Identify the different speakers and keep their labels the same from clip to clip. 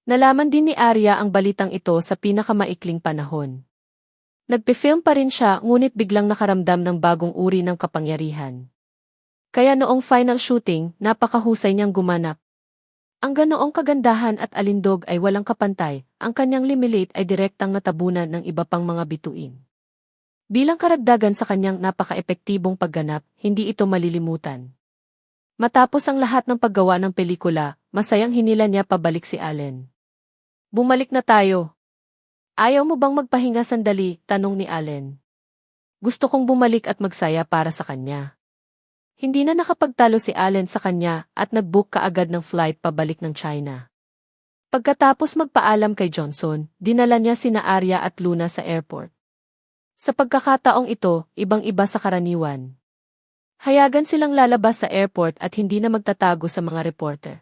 Speaker 1: Nalaman din ni Arya ang balitang ito sa pinakamaikling panahon. Nagpe-film pa rin siya ngunit biglang nakaramdam ng bagong uri ng kapangyarihan. Kaya noong final shooting, napakahusay niyang gumanap. Ang ganoong kagandahan at alindog ay walang kapantay, ang kanyang limelight ay direktang natabunan ng iba pang mga bituin. Bilang karagdagan sa kanyang napaka-epektibong pagganap, hindi ito malilimutan. Matapos ang lahat ng paggawa ng pelikula, masayang hinila niya pabalik si Allen. Bumalik na tayo. Ayaw mo bang magpahinga sandali? Tanong ni Allen. Gusto kong bumalik at magsaya para sa kanya. Hindi na nakapagtalo si Allen sa kanya at nag-book kaagad ng flight pabalik ng China. Pagkatapos magpaalam kay Johnson, dinala niya sina Arya at Luna sa airport. Sa pagkakataong ito, ibang-iba sa karaniwan. Hayagan silang lalabas sa airport at hindi na magtatago sa mga reporter.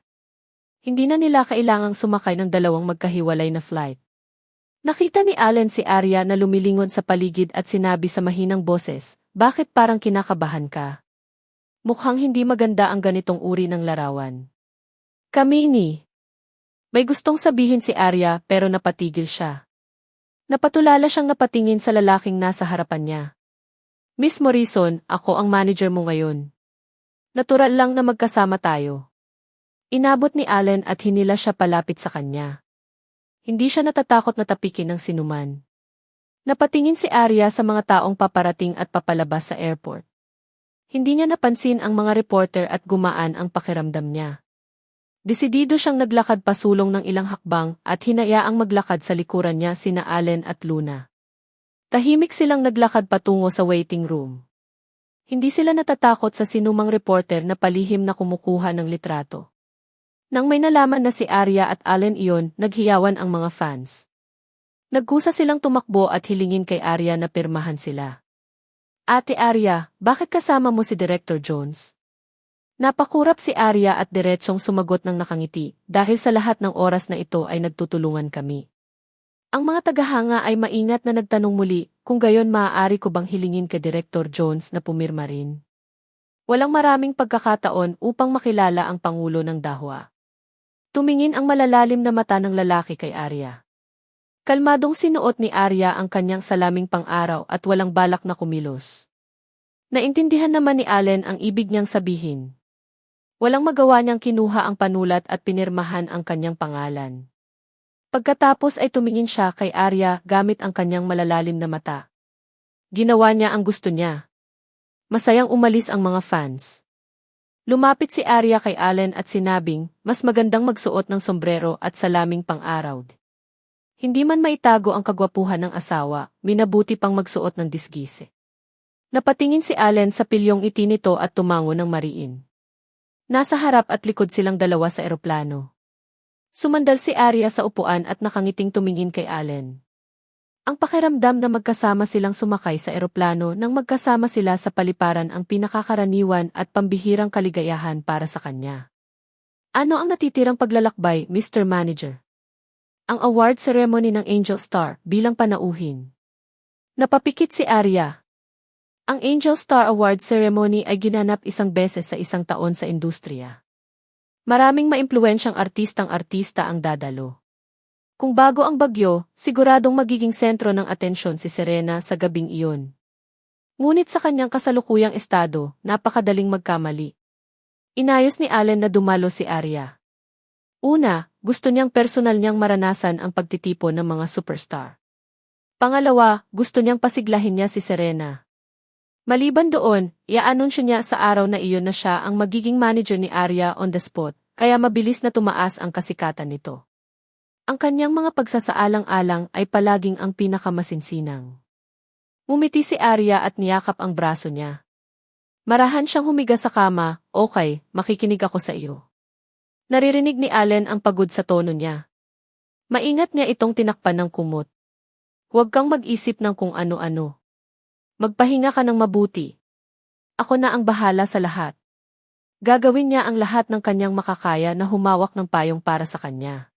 Speaker 1: Hindi na nila kailangang sumakay ng dalawang magkahiwalay na flight. Nakita ni Allen si Arya na lumilingon sa paligid at sinabi sa mahinang boses, "Bakit parang kinakabahan ka? Mukhang hindi maganda ang ganitong uri ng larawan." "Kami ni." May gustong sabihin si Arya pero napatigil siya. Napatulala siyang napatingin sa lalaking nasa harapan niya. "Miss Morrison, ako ang manager mo ngayon. Natural lang na magkasama tayo." Inabot ni Allen at hinila siya palapit sa kanya. Hindi siya natatakot na tapikin ng sinuman. Napatingin si Arya sa mga taong paparating at papalabas sa airport. Hindi niya napansin ang mga reporter at gumaan ang pakiramdam niya. Desidido siyang naglakad pasulong ng ilang hakbang at hinayaang maglakad sa likuran niya sina Allen at Luna. Tahimik silang naglakad patungo sa waiting room. Hindi sila natatakot sa sinumang reporter na palihim na kumukuha ng litrato. Nang may nalaman na si Arya at Allen iyon, naghiyawan ang mga fans. Nagkusa silang tumakbo at hilingin kay Arya na pirmahan sila. "Ate Arya, bakit kasama mo si Director Jones?" Napakurap si Arya at diretsong sumagot ng nakangiti, "Dahil sa lahat ng oras na ito ay nagtutulungan kami." Ang mga tagahanga ay maingat na nagtanong muli, "Kung gayon maaari ko bang hilingin kay Director Jones na pumirma rin?" Walang maraming pagkakataon upang makilala ang Pangulo ng Dahwa. Tumingin ang malalalim na mata ng lalaki kay Arya. Kalmadong sinuot ni Arya ang kanyang salaming pang-araw at walang balak na kumilos. Naintindihan naman ni Allen ang ibig niyang sabihin. Walang magawa niyang kinuha ang panulat at pinirmahan ang kanyang pangalan. Pagkatapos ay tumingin siya kay Arya gamit ang kanyang malalalim na mata. Ginawa niya ang gusto niya. Masayang umalis ang mga fans. Lumapit si Arya kay Allen at sinabing, "Mas magandang magsuot ng sombrero at salaming pang-araw." Hindi man maitago ang kagwapuhan ng asawa, minabuti pang magsuot ng disgise. Napatingin si Allen sa pilyong iti nito at tumango ng mariin. Nasa harap at likod silang dalawa sa eroplano. Sumandal si Arya sa upuan at nakangiting tumingin kay Allen. Ang pakiramdam na magkasama silang sumakay sa eroplano nang magkasama sila sa paliparan ang pinakakaraniwan at pambihirang kaligayahan para sa kanya. "Ano ang natitirang paglalakbay, Mr. Manager?" Ang award ceremony ng Angel Star bilang panauhin. Napapikit si Arya. Ang Angel Star Award ceremony ay ginanap isang beses sa isang taon sa industriya. Maraming maimpluwensyang artista ang dadalo. Kung bago ang bagyo, siguradong magiging sentro ng atensyon si Serena sa gabing iyon. Ngunit sa kanyang kasalukuyang estado, napakadaling magkamali. Inayos ni Allen na dumalo si Arya. Una, gusto niyang personal niyang maranasan ang pagtitipon ng mga superstar. Pangalawa, gusto niyang pasiglahin niya si Serena. Maliban doon, i-anunsyo niya sa araw na iyon na siya ang magiging manager ni Arya on the spot, kaya mabilis na tumaas ang kasikatan nito. Ang kanyang mga pagsasaalang-alang ay palaging ang pinakamasinsinang. Ngumiti si Arya at niyakap ang braso niya. Marahan siyang humiga sa kama, "Okay, makikinig ako sa iyo." Naririnig ni Allen ang pagod sa tono niya. Maingat niya itong tinakpan ng kumot. "Huwag kang mag-isip ng kung ano-ano. Magpahinga ka ng mabuti. Ako na ang bahala sa lahat." Gagawin niya ang lahat ng kanyang makakaya na humawak ng payong para sa kanya.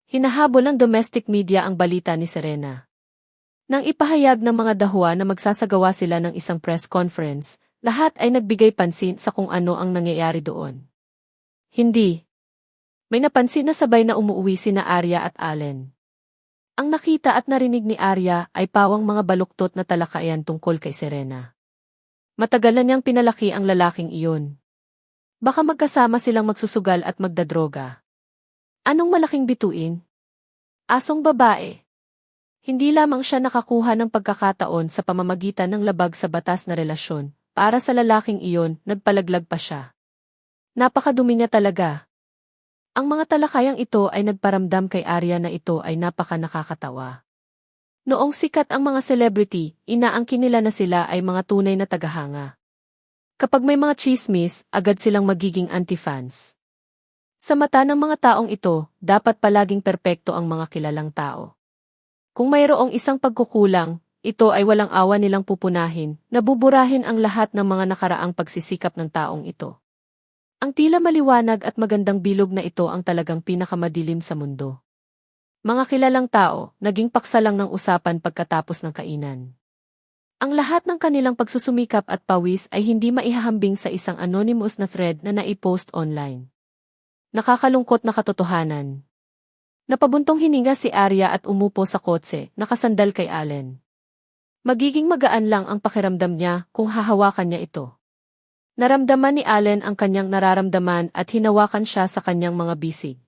Speaker 1: Hinahabol ng domestic media ang balita ni Serena. Nang ipahayag ng mga dahwa na magsasagawa sila ng isang press conference, lahat ay nagbigay pansin sa kung ano ang nangyayari doon. Hindi May napansin na sabay na umuuwi sina Arya at Allen. Ang nakita at narinig ni Arya ay pawang mga baluktot na talakayan tungkol kay Serena. Matagal na niyang pinalaki ang lalaking iyon. Baka magkasama silang magsusugal at magdadroga. Anong malaking bituin? Asong babae. Hindi lamang siya nakakuha ng pagkakataon sa pamamagitan ng labag sa batas na relasyon, para sa lalaking iyon, nagpalaglag pa siya. Napakadumi niya talaga. Ang mga talakayang ito ay nagparamdam kay Arya na ito ay napaka-nakakatawa. Noong sikat ang mga celebrity, inaangkin nila na sila ay mga tunay na tagahanga. Kapag may mga chismis, agad silang magiging anti-fans. Sa mata ng mga taong ito, dapat palaging perpekto ang mga kilalang tao. Kung mayroong isang pagkukulang, ito ay walang awa nilang pupunahin, nabuburahin ang lahat ng mga nakaraang pagsisikap ng taong ito. Ang tila maliwanag at magandang bilog na ito ang talagang pinakamadilim sa mundo. Mga kilalang tao, naging paksa lang ng usapan pagkatapos ng kainan. Ang lahat ng kanilang pagsusumikap at pawis ay hindi maihahambing sa isang anonymous na thread na naipost online. Nakakalungkot na katotohanan. Napabuntong hininga si Arya at umupo sa kotse, nakasandal kay Allen. Magiging magaan lang ang pakiramdam niya kung hahawakan niya ito. Naramdaman ni Allen ang kanyang nararamdaman at hinawakan siya sa kanyang mga bisig.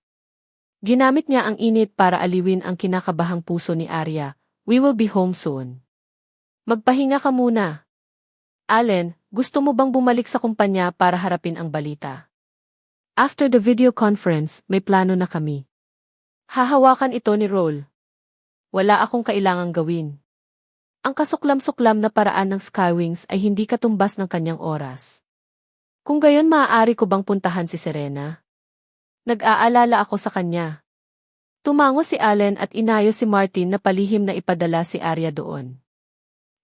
Speaker 1: Ginamit niya ang init para aliwin ang kinakabahang puso ni Arya. We will be home soon. Magpahinga ka muna. Allen, gusto mo bang bumalik sa kumpanya para harapin ang balita? After the video conference, may plano na kami. Hahawakan ito ni Roll. Wala akong kailangang gawin. Ang kasuklam-suklam na paraan ng Skywings ay hindi katumbas ng kanyang oras. Kung gayon maaari ko bang puntahan si Serena? Nag-aalala ako sa kanya. Tumango si Allen at inayos si Martin na palihim na ipadala si Arya doon.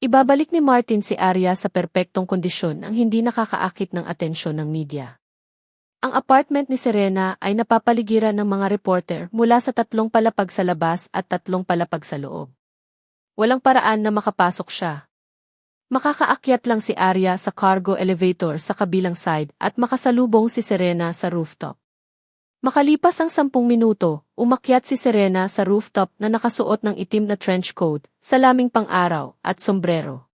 Speaker 1: Ibabalik ni Martin si Arya sa perpektong kondisyon ang hindi nakakaakit ng atensyon ng media. Ang apartment ni Serena ay napapaligiran ng mga reporter mula sa 3 palapag sa labas at 3 palapag sa loob. Walang paraan na makapasok siya. Makakaakyat lang si Arya sa cargo elevator sa kabilang side at makasalubong si Serena sa rooftop. Makalipas ang 10 minuto, umakyat si Serena sa rooftop na nakasuot ng itim na trench coat, salaming pang-araw, at sombrero.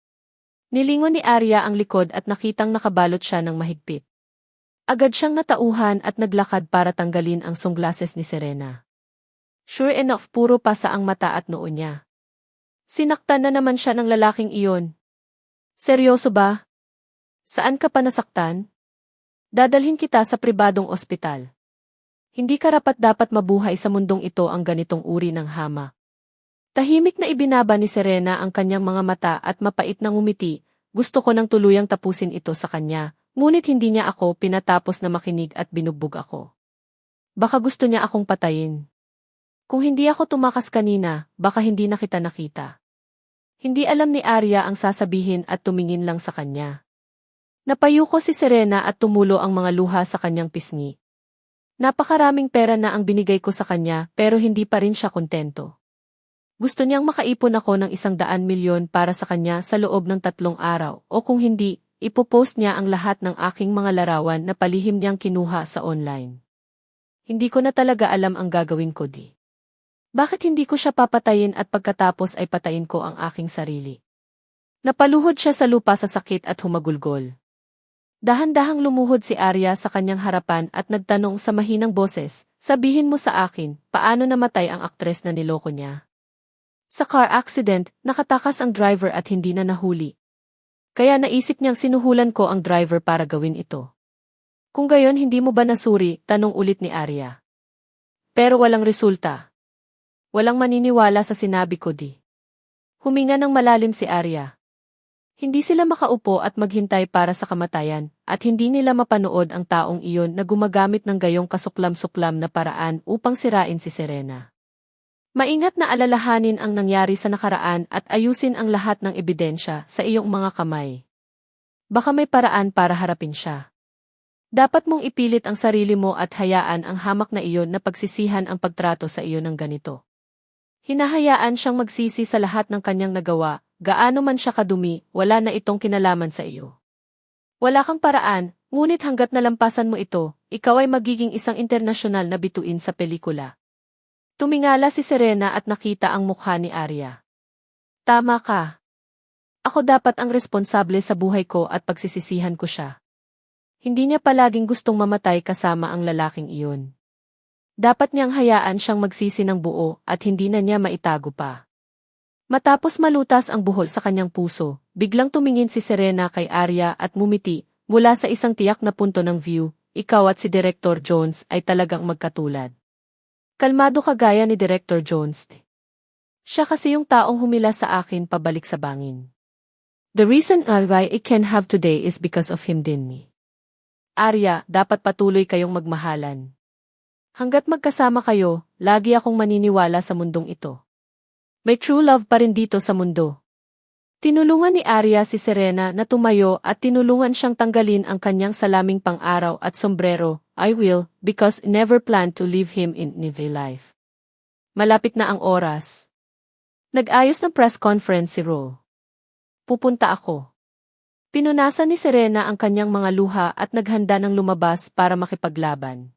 Speaker 1: Nilingon ni Arya ang likod at nakitang nakabalot siya ng mahigpit. Agad siyang natauhan at naglakad para tanggalin ang sunglasses ni Serena. Sure enough, puro pasa ang mata at noo niya. Sinaktan na naman siya ng lalaking iyon. Seryoso ba? Saan ka pa nasaktan? Dadalhin kita sa pribadong ospital. Hindi karapat-dapat mabuhay sa mundong ito ang ganitong uri ng hama. Tahimik na ibinaba ni Serena ang kanyang mga mata at mapait na ngumiti. Gusto ko nang tuluyang tapusin ito sa kanya, ngunit hindi niya ako pinatapos na makinig at binugbog ako. Baka gusto niya akong patayin. Kung hindi ako tumakas kanina, baka hindi na kita nakita. Hindi alam ni Arya ang sasabihin at tumingin lang sa kanya. Napayuko si Serena at tumulo ang mga luha sa kanyang pisngi. Napakaraming pera na ang binigay ko sa kanya pero hindi pa rin siya kontento. Gusto niyang makaipon ako ng 100 milyon para sa kanya sa loob ng 3 araw o kung hindi, ipopost niya ang lahat ng aking mga larawan na palihim niyang kinuha sa online. Hindi ko na talaga alam ang gagawin ko di. Bakit hindi ko siya papatayin at pagkatapos ay patayin ko ang aking sarili? Napaluhod siya sa lupa sa sakit at humagulgol. Dahan-dahang lumuhod si Arya sa kanyang harapan at nagtanong sa mahinang boses, sabihin mo sa akin, paano namatay ang aktres na niloko niya? Sa car accident, nakatakas ang driver at hindi na nahuli. Kaya naisip niyang sinuhulan ko ang driver para gawin ito. Kung gayon hindi mo ba nasuri, tanong ulit ni Arya. Pero walang resulta. Walang maniniwala sa sinabi ko di. Huminga ng malalim si Arya. Hindi sila makaupo at maghintay para sa kamatayan, at hindi nila mapanood ang taong iyon na gumagamit ng gayong kasuklam-suklam na paraan upang sirain si Serena. Maingat na alalahanin ang nangyari sa nakaraan at ayusin ang lahat ng ebidensya sa iyong mga kamay. Baka may paraan para harapin siya. Dapat mong ipilit ang sarili mo at hayaan ang hamak na iyon na pagsisihan ang pagtrato sa iyo ng ganito. Hinahayaan siyang magsisi sa lahat ng kanyang nagawa, gaano man siya kadumi, wala na itong kinalaman sa iyo. Wala kang paraan, ngunit hanggat nalampasan mo ito, ikaw ay magiging isang internasyonal na bituin sa pelikula. Tumingala si Serena at nakita ang mukha ni Arya. Tama ka. Ako dapat ang responsable sa buhay ko at pagsisisihan ko siya. Hindi niya palaging gustong mamatay kasama ang lalaking iyon. Dapat niyang hayaan siyang magsisi ng buo at hindi na niya maitago pa. Matapos malutas ang buhol sa kanyang puso, biglang tumingin si Serena kay Arya at mumiti, mula sa isang tiyak na punto ng view, ikaw at si Director Jones ay talagang magkatulad. Kalmado kagaya ni Director Jones. Siya kasi yung taong humila sa akin pabalik sa bangin. The reason why I can have today is because of him din. Arya, dapat patuloy kayong magmahalan. Hanggat magkasama kayo, lagi akong maniniwala sa mundong ito. May true love pa rin dito sa mundo. Tinulungan ni Arya si Serena na tumayo at tinulungan siyang tanggalin ang kanyang salaming pang-araw at sombrero. I will, because never planned to leave him in Nivea life. Malapit na ang oras. Nag-ayos ng press conference si Ro. Pupunta ako. Pinunasan ni Serena ang kanyang mga luha at naghanda ng lumabas para makipaglaban.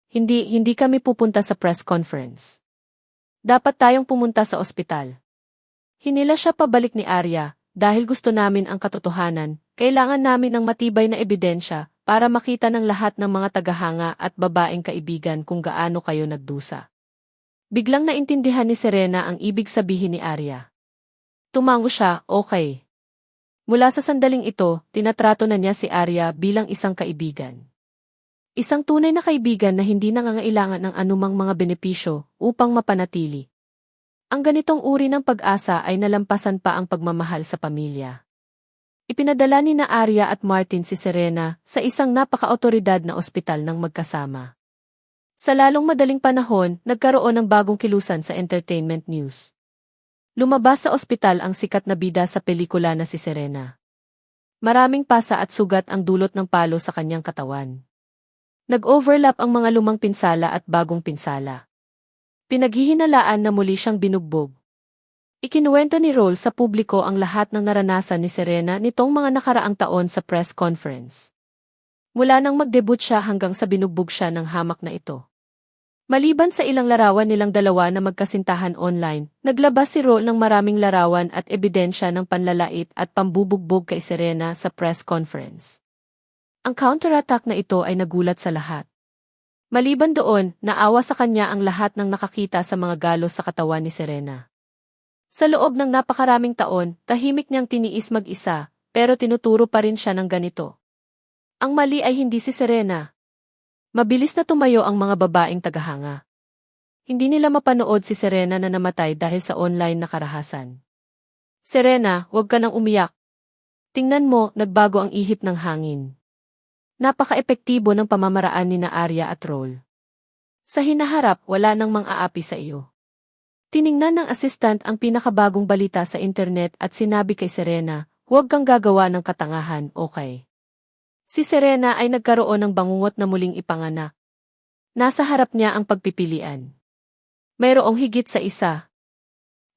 Speaker 1: Hindi kami pupunta sa press conference. Dapat tayong pumunta sa ospital. Hinila siya pabalik ni Arya, dahil gusto namin ang katotohanan, kailangan namin ng matibay na ebidensya para makita ng lahat ng mga tagahanga at babaeng kaibigan kung gaano kayo nagdusa. Biglang naintindihan ni Serena ang ibig sabihin ni Arya. Tumango siya, okay. Mula sa sandaling ito, tinatrato na niya si Arya bilang isang kaibigan. Isang tunay na kaibigan na hindi nangangailangan ng anumang mga benepisyo upang mapanatili. Ang ganitong uri ng pag-asa ay nalampasan pa ang pagmamahal sa pamilya. Ipinadala ni na Arya at Martin si Serena sa isang napaka-otoridad na ospital ng magkasama. Sa lalong madaling panahon, nagkaroon ng bagong kilusan sa entertainment news. Lumabas sa ospital ang sikat na bida sa pelikula na si Serena. Maraming pasa at sugat ang dulot ng palo sa kanyang katawan. Nag-overlap ang mga lumang pinsala at bagong pinsala. Pinaghihinalaan na muli siyang binugbog. Ikinuwento ni Roll sa publiko ang lahat ng naranasan ni Serena nitong mga nakaraang taon sa press conference. Mula nang mag-debut siya hanggang sa binugbog siya ng hamak na ito. Maliban sa ilang larawan nilang dalawa na magkasintahan online, naglabas si Roll ng maraming larawan at ebidensya ng panlalait at pambubugbog kay Serena sa press conference. Ang counterattack na ito ay nagulat sa lahat. Maliban doon, naawa sa kanya ang lahat ng nakakita sa mga galos sa katawan ni Serena. Sa loob ng napakaraming taon, tahimik niyang tiniis mag-isa, pero tinuturo pa rin siya ng ganito. Ang mali ay hindi si Serena. Mabilis na tumayo ang mga babaeng tagahanga. Hindi nila mapanood si Serena na namatay dahil sa online na karahasan. Serena, huwag ka nang umiyak. Tingnan mo, nagbago ang ihip ng hangin. Napaka-epektibo ng pamamaraan ni na Arya at Roll. Sa hinaharap, wala nang mang-aapi sa iyo. Tiningnan ng assistant ang pinakabagong balita sa internet at sinabi kay Serena, huwag kang gagawa ng katangahan, okay? Si Serena ay nagkaroon ng bangungot na muling ipanganak. Nasa harap niya ang pagpipilian. Mayroong higit sa isa.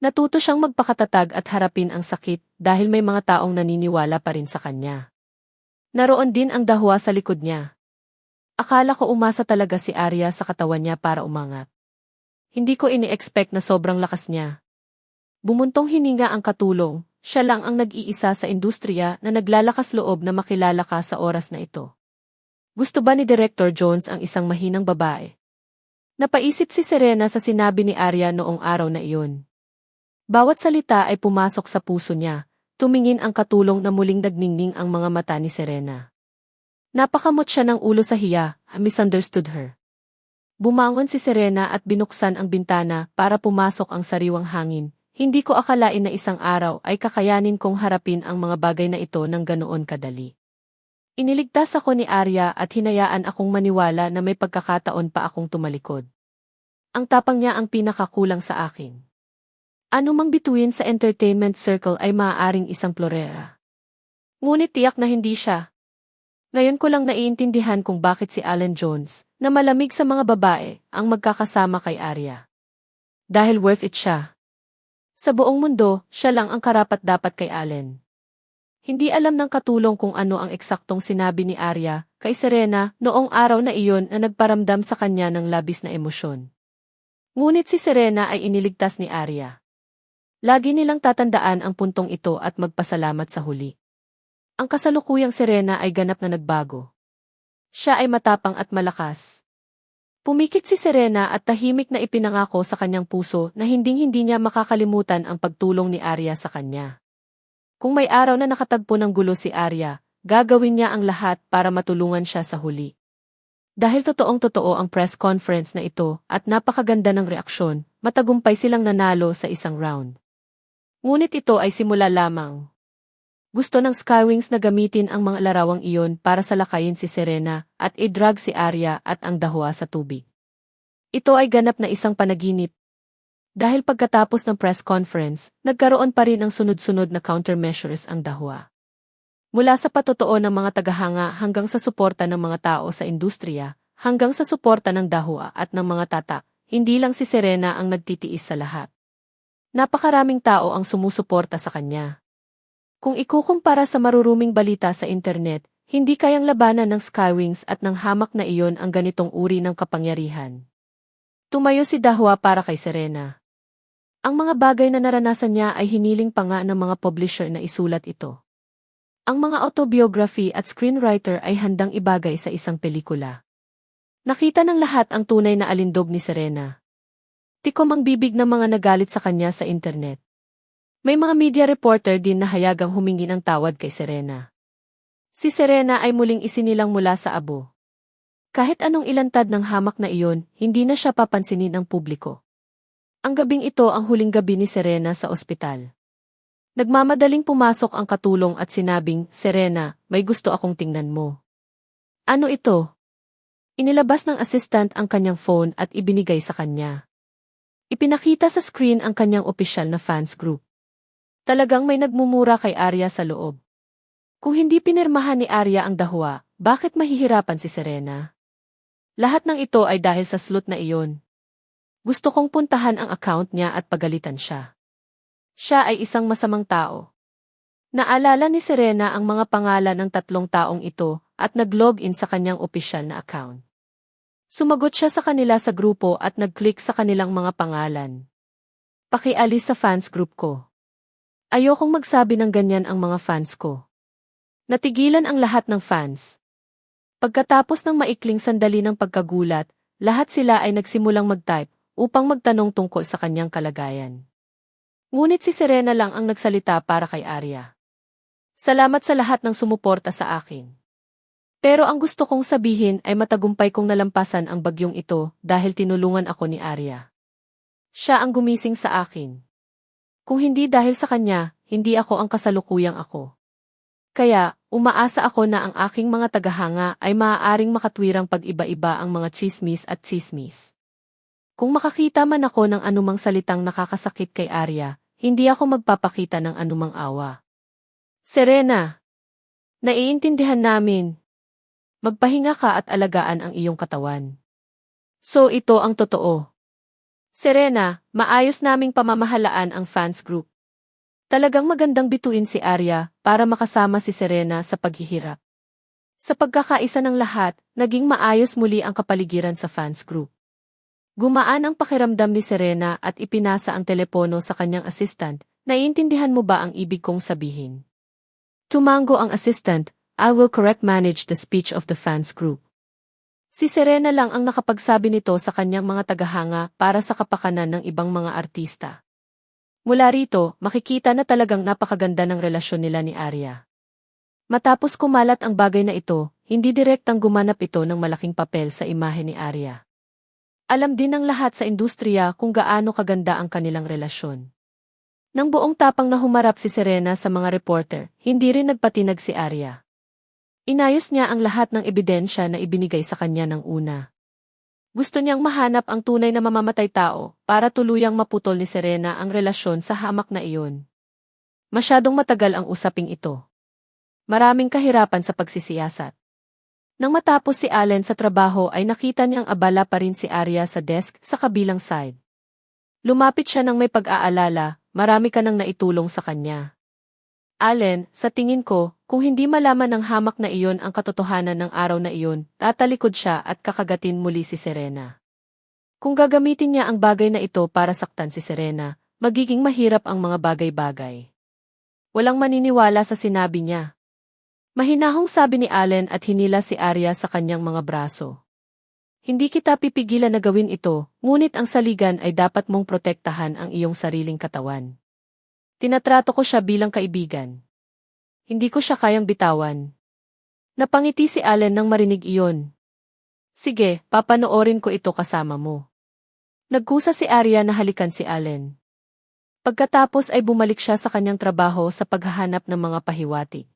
Speaker 1: Natuto siyang magpakatatag at harapin ang sakit dahil may mga taong naniniwala pa rin sa kanya. Naroon din ang dahwa sa likod niya. Akala ko umasa talaga si Arya sa katawan niya para umangat. Hindi ko ini-expect na sobrang lakas niya. Bumuntong hininga ang katulong, siya lang ang nag-iisa sa industriya na naglalakas loob na makilala ka sa oras na ito. Gusto ba ni Director Jones ang isang mahinang babae? Napaisip si Serena sa sinabi ni Arya noong araw na iyon. Bawat salita ay pumasok sa puso niya. Tumingin ang katulong na muling nagningning ang mga mata ni Serena. Napakamot siya ng ulo sa hiya, misunderstood her. Bumangon si Serena at binuksan ang bintana para pumasok ang sariwang hangin. Hindi ko akalain na isang araw ay kakayanin kong harapin ang mga bagay na ito ng ganoon kadali. Iniligtas ako ni Arya at hinayaan akong maniwala na may pagkakataon pa akong tumalikod. Ang tapang niya ang pinakakulang sa akin. Anumang bituin sa entertainment circle ay maaaring isang florera. Ngunit tiyak na hindi siya. Ngayon ko lang naiintindihan kung bakit si Alan Jones, na malamig sa mga babae, ang magkakasama kay Arya. Dahil worth it siya. Sa buong mundo, siya lang ang karapat-dapat kay Alan. Hindi alam ng katulong kung ano ang eksaktong sinabi ni Arya kay Serena noong araw na iyon na nagparamdam sa kanya ng labis na emosyon. Ngunit si Serena ay iniligtas ni Arya. Lagi nilang tatandaan ang puntong ito at magpasalamat sa huli. Ang kasalukuyang Serena ay ganap na nagbago. Siya ay matapang at malakas. Pumikit si Serena at tahimik na ipinangako sa kanyang puso na hinding-hindi niya makakalimutan ang pagtulong ni Arya sa kanya. Kung may araw na nakatagpo ng gulo si Arya, gagawin niya ang lahat para matulungan siya sa huli. Dahil totoong-totoo ang press conference na ito at napakaganda ng reaksyon, matagumpay silang nanalo sa isang round. Ngunit ito ay simula lamang. Gusto ng Skywings na gamitin ang mga larawang iyon para salakayin si Serena at i-drag si Arya at ang Dahua sa tubig. Ito ay ganap na isang panaginip. Dahil pagkatapos ng press conference, nagkaroon pa rin ang sunod-sunod na countermeasures ang Dahua. Mula sa patotoo ng mga tagahanga hanggang sa suporta ng mga tao sa industriya, hanggang sa suporta ng Dahua at ng mga tatak, hindi lang si Serena ang nagtitiis sa lahat. Napakaraming tao ang sumusuporta sa kanya. Kung ikukumpara sa maruruming balita sa internet, hindi kayang labanan ng Skywings at ng hamak na iyon ang ganitong uri ng kapangyarihan. Tumayo si Dahua para kay Serena. Ang mga bagay na naranasan niya ay hiniling pa nga ng mga publisher na isulat ito. Ang mga autobiography at screenwriter ay handang ibagay sa isang pelikula. Nakita ng lahat ang tunay na alindog ni Serena. Tikom ang bibig ng mga nagalit sa kanya sa internet. May mga media reporter din na hayagang humingi ng tawad kay Serena. Si Serena ay muling isinilang mula sa abo. Kahit anong ilantad ng hamak na iyon, hindi na siya papansinin ng publiko. Ang gabing ito ang huling gabi ni Serena sa ospital. Nagmamadaling pumasok ang katulong at sinabing, "Serena, may gusto akong tingnan mo." Ano ito? Inilabas ng assistant ang kanyang phone at ibinigay sa kanya. Ipinakita sa screen ang kanyang opisyal na fans group. Talagang may nagmumura kay Arya sa loob. Kung hindi pinirmahan ni Arya ang Dahua, bakit mahihirapan si Serena? Lahat ng ito ay dahil sa slot na iyon. Gusto kong puntahan ang account niya at pagalitan siya. Siya ay isang masamang tao. Naalala ni Serena ang mga pangalan ng 3 taong ito at nag-login sa kanyang opisyal na account. Sumagot siya sa kanila sa grupo at nag-click sa kanilang mga pangalan. Pakialis sa fans group ko. Ayokong magsabi ng ganyan ang mga fans ko. Natigilan ang lahat ng fans. Pagkatapos ng maikling sandali ng pagkagulat, lahat sila ay nagsimulang mag-type upang magtanong tungkol sa kanyang kalagayan. Ngunit si Serena lang ang nagsalita para kay Arya. Salamat sa lahat ng sumuporta sa akin. Pero ang gusto kong sabihin ay matagumpay kong nalampasan ang bagyong ito dahil tinulungan ako ni Arya. Siya ang gumising sa akin. Kung hindi dahil sa kanya, hindi ako ang kasalukuyang ako. Kaya, umaasa ako na ang aking mga tagahanga ay maaaring makatwirang pag-iba-iba ang mga tsismis at tsismis. Kung makakita man ako ng anumang salitang nakakasakit kay Arya, hindi ako magpapakita ng anumang awa. Serena, naiintindihan namin. Magpahinga ka at alagaan ang iyong katawan. So ito ang totoo. Serena, maayos naming pamamahalaan ang fans group. Talagang magandang bituin si Arya para makasama si Serena sa paghihirap. Sa pagkakaisa ng lahat, naging maayos muli ang kapaligiran sa fans group. Gumaan ang pakiramdam ni Serena at ipinasa ang telepono sa kanyang assistant. Naiintindihan mo ba ang ibig kong sabihin? Tumango ang assistant, I will correct manage the speech of the fans group. Si Serena lang ang nakapagsabi nito sa kanyang mga tagahanga para sa kapakanan ng ibang mga artista. Mula rito, makikita na talagang napakaganda ng relasyon nila ni Arya. Matapos kumalat ang bagay na ito, hindi direktang gumanap ito ng malaking papel sa imahe ni Arya. Alam din ng lahat sa industriya kung gaano kaganda ang kanilang relasyon. Nang buong tapang na humarap si Serena sa mga reporter, hindi rin nagpatinag si Arya. Inayos niya ang lahat ng ebidensya na ibinigay sa kanya ng una. Gusto niyang mahanap ang tunay na mamamatay tao para tuluyang maputol ni Serena ang relasyon sa hamak na iyon. Masyadong matagal ang usaping ito. Maraming kahirapan sa pagsisiyasat. Nang matapos si Allen sa trabaho ay nakita niyang abala pa rin si Arya sa desk sa kabilang side. Lumapit siya nang may pag-aalala, marami ka nang naitulong sa kanya. Allen, sa tingin ko, kung hindi malaman ng hamak na iyon ang katotohanan ng araw na iyon, tatalikod siya at kakagatin muli si Serena. Kung gagamitin niya ang bagay na ito para saktan si Serena, magiging mahirap ang mga bagay-bagay. Walang maniniwala sa sinabi niya. Mahinahong sabi ni Allen at hinila si Arya sa kanyang mga braso. Hindi kita pipigilan na gawin ito, ngunit ang saligan ay dapat mong protektahan ang iyong sariling katawan. Tinatrato ko siya bilang kaibigan. Hindi ko siya kayang bitawan. Napangiti si Allen nang marinig iyon. Sige, papanoorin ko ito kasama mo. Nagkusa si Arya na halikan si Allen. Pagkatapos ay bumalik siya sa kanyang trabaho sa paghahanap ng mga pahiwatig.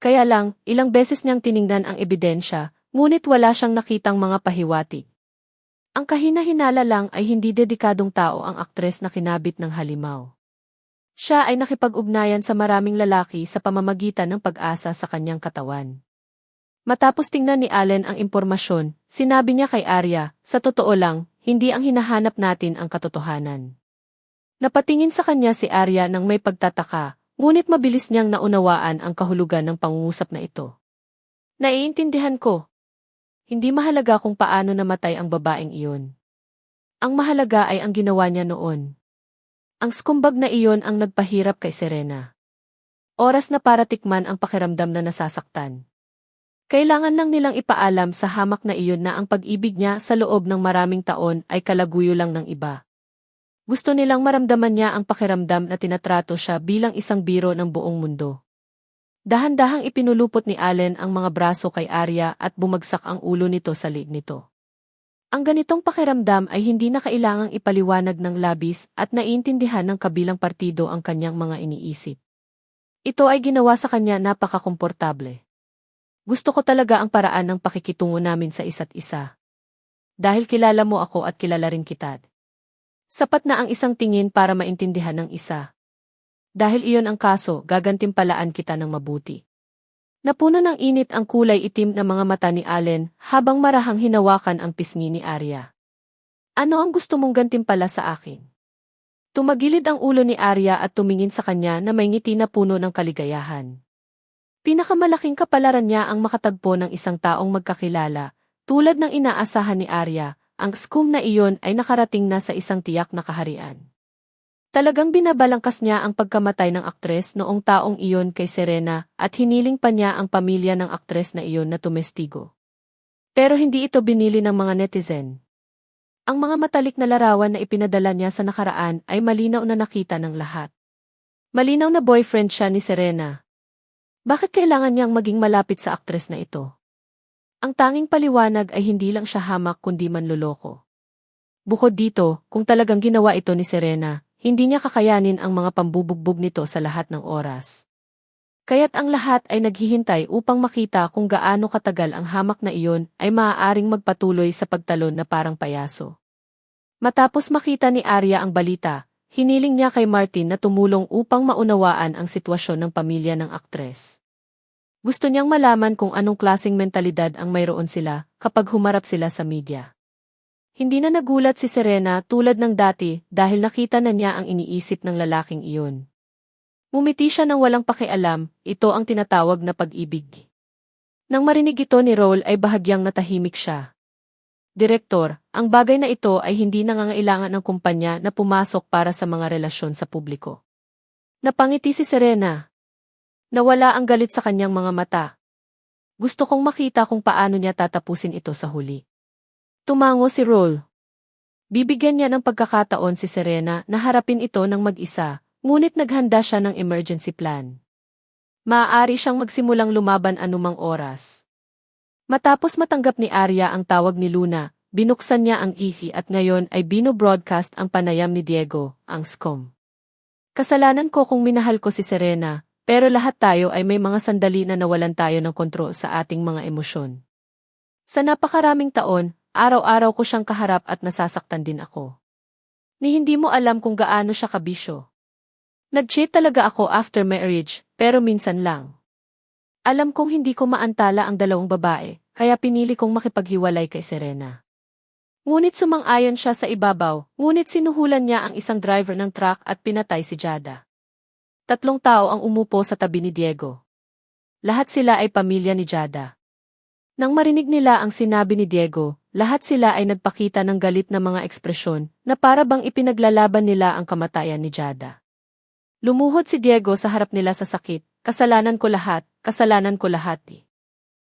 Speaker 1: Kaya lang, ilang beses niyang tiningnan ang ebidensya, ngunit wala siyang nakitang mga pahiwatig. Ang kahina-hinala lang ay hindi dedikadong tao ang aktres na kinabit ng halimaw. Siya ay nakipag-ugnayan sa maraming lalaki sa pamamagitan ng pag-asa sa kanyang katawan. Matapos tingnan ni Allen ang impormasyon, sinabi niya kay Arya, sa totoo lang, hindi ang hinahanap natin ang katotohanan. Napatingin sa kanya si Arya nang may pagtataka, ngunit mabilis niyang naunawaan ang kahulugan ng pangungusap na ito. Naiintindihan ko. Hindi mahalaga kung paano namatay ang babaeng iyon. Ang mahalaga ay ang ginawa niya noon. Ang skumbag na iyon ang nagpahirap kay Serena. Oras na para tikman ang pakiramdam na nasasaktan. Kailangan lang nilang ipaalam sa hamak na iyon na ang pag-ibig niya sa loob ng maraming taon ay kalaguyo lang ng iba. Gusto nilang maramdaman niya ang pakiramdam na tinatrato siya bilang isang biro ng buong mundo. Dahan-dahang ipinulupot ni Allen ang mga braso kay Arya at bumagsak ang ulo nito sa liig nito. Ang ganitong pakiramdam ay hindi na kailangang ipaliwanag ng labis at naiintindihan ng kabilang partido ang kanyang mga iniisip. Ito ay ginawa sa kanya napakakomportable. Gusto ko talaga ang paraan ng pakikitungo namin sa isa't isa. Dahil kilala mo ako at kilala rin kita. Sapat na ang isang tingin para maintindihan ng isa. Dahil iyon ang kaso, gagantimpalaan kita ng mabuti. Napuno ng init ang kulay itim na mga mata ni Allen habang marahang hinawakan ang pisngi ni Arya. Ano ang gusto mong gantimpala sa akin? Tumagilid ang ulo ni Arya at tumingin sa kanya na may ngiti na puno ng kaligayahan. Pinakamalaking kapalaran niya ang makatagpo ng isang taong magkakilala, tulad ng inaasahan ni Arya, ang scoop na iyon ay nakarating na sa isang tiyak na kaharian. Talagang binabalangkas niya ang pagkamatay ng aktres noong taong iyon kay Serena at hiniling pa niya ang pamilya ng aktres na iyon na tumestigo. Pero hindi ito binili ng mga netizen. Ang mga matalik na larawan na ipinadala niya sa nakaraan ay malinaw na nakita ng lahat. Malinaw na boyfriend siya ni Serena. Bakit kailangan niyang maging malapit sa aktres na ito? Ang tanging paliwanag ay hindi lang siya hamak kundi manloloko. Bukod dito, kung talagang ginawa ito ni Serena, hindi niya kakayanin ang mga pambubugbog nito sa lahat ng oras. Kaya't ang lahat ay naghihintay upang makita kung gaano katagal ang hamak na iyon ay maaaring magpatuloy sa pagtalon na parang payaso. Matapos makita ni Arya ang balita, hiniling niya kay Martin na tumulong upang maunawaan ang sitwasyon ng pamilya ng aktres. Gusto niyang malaman kung anong klaseng mentalidad ang mayroon sila kapag humarap sila sa media. Hindi na nagulat si Serena tulad ng dati dahil nakita na niya ang iniisip ng lalaking iyon. Ngumiti siya ng walang pakialam, ito ang tinatawag na pag-ibig. Nang marinig ito ni Roll ay bahagyang natahimik siya. Direktor, ang bagay na ito ay hindi nangangailangan ng kumpanya na pumasok para sa mga relasyon sa publiko. Napangiti si Serena. Nawala ang galit sa kanyang mga mata. Gusto kong makita kung paano niya tatapusin ito sa huli. Tumango si Roll. Bibigyan niya ng pagkakataon si Serena na harapin ito ng mag-isa, ngunit naghanda siya ng emergency plan. Maaari siyang magsimulang lumaban anumang oras. Matapos matanggap ni Arya ang tawag ni Luna, binuksan niya ang ihi at ngayon ay bino-broadcast ang panayam ni Diego, ang scum. Kasalanan ko kung minahal ko si Serena, pero lahat tayo ay may mga sandali na nawalan tayo ng kontrol sa ating mga emosyon. Sa napakaraming taon, araw-araw ko siyang kaharap at nasasaktan din ako. Ni hindi mo alam kung gaano siya kabisyo. Nag-cheat talaga ako after marriage, pero minsan lang. Alam kong hindi ko maantala ang dalawang babae, kaya pinili kong makipaghiwalay kay Serena. Ngunit sumang-ayon siya sa ibabaw, ngunit sinuhulan niya ang isang driver ng truck at pinatay si Jada. Tatlong tao ang umupo sa tabi ni Diego. Lahat sila ay pamilya ni Jada. Nang marinig nila ang sinabi ni Diego, lahat sila ay nagpakita ng galit na mga ekspresyon na para bang ipinaglalaban nila ang kamatayan ni Jada. Lumuhod si Diego sa harap nila sa sakit, kasalanan ko lahat.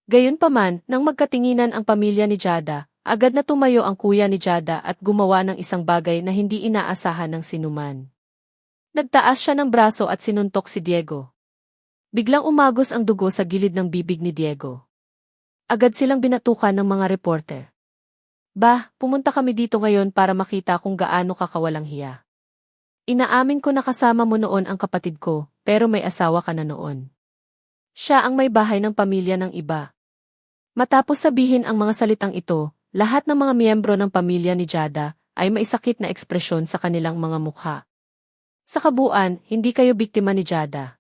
Speaker 1: Gayunpaman, nang magkatinginan ang pamilya ni Jada, agad na tumayo ang kuya ni Jada at gumawa ng isang bagay na hindi inaasahan ng sinuman. Nagtaas siya ng braso at sinuntok si Diego. Biglang umagos ang dugo sa gilid ng bibig ni Diego. Agad silang binatukan ng mga reporter. Pumunta kami dito ngayon para makita kung gaano ka kawalang hiya. Inaamin ko na kasama mo noon ang kapatid ko, pero may asawa ka na noon. Siya ang may bahay ng pamilya ng iba. Matapos sabihin ang mga salitang ito, lahat ng mga miyembro ng pamilya ni Jada ay may sakit na ekspresyon sa kanilang mga mukha. Sa kabuuan, hindi kayo biktima ni Jada.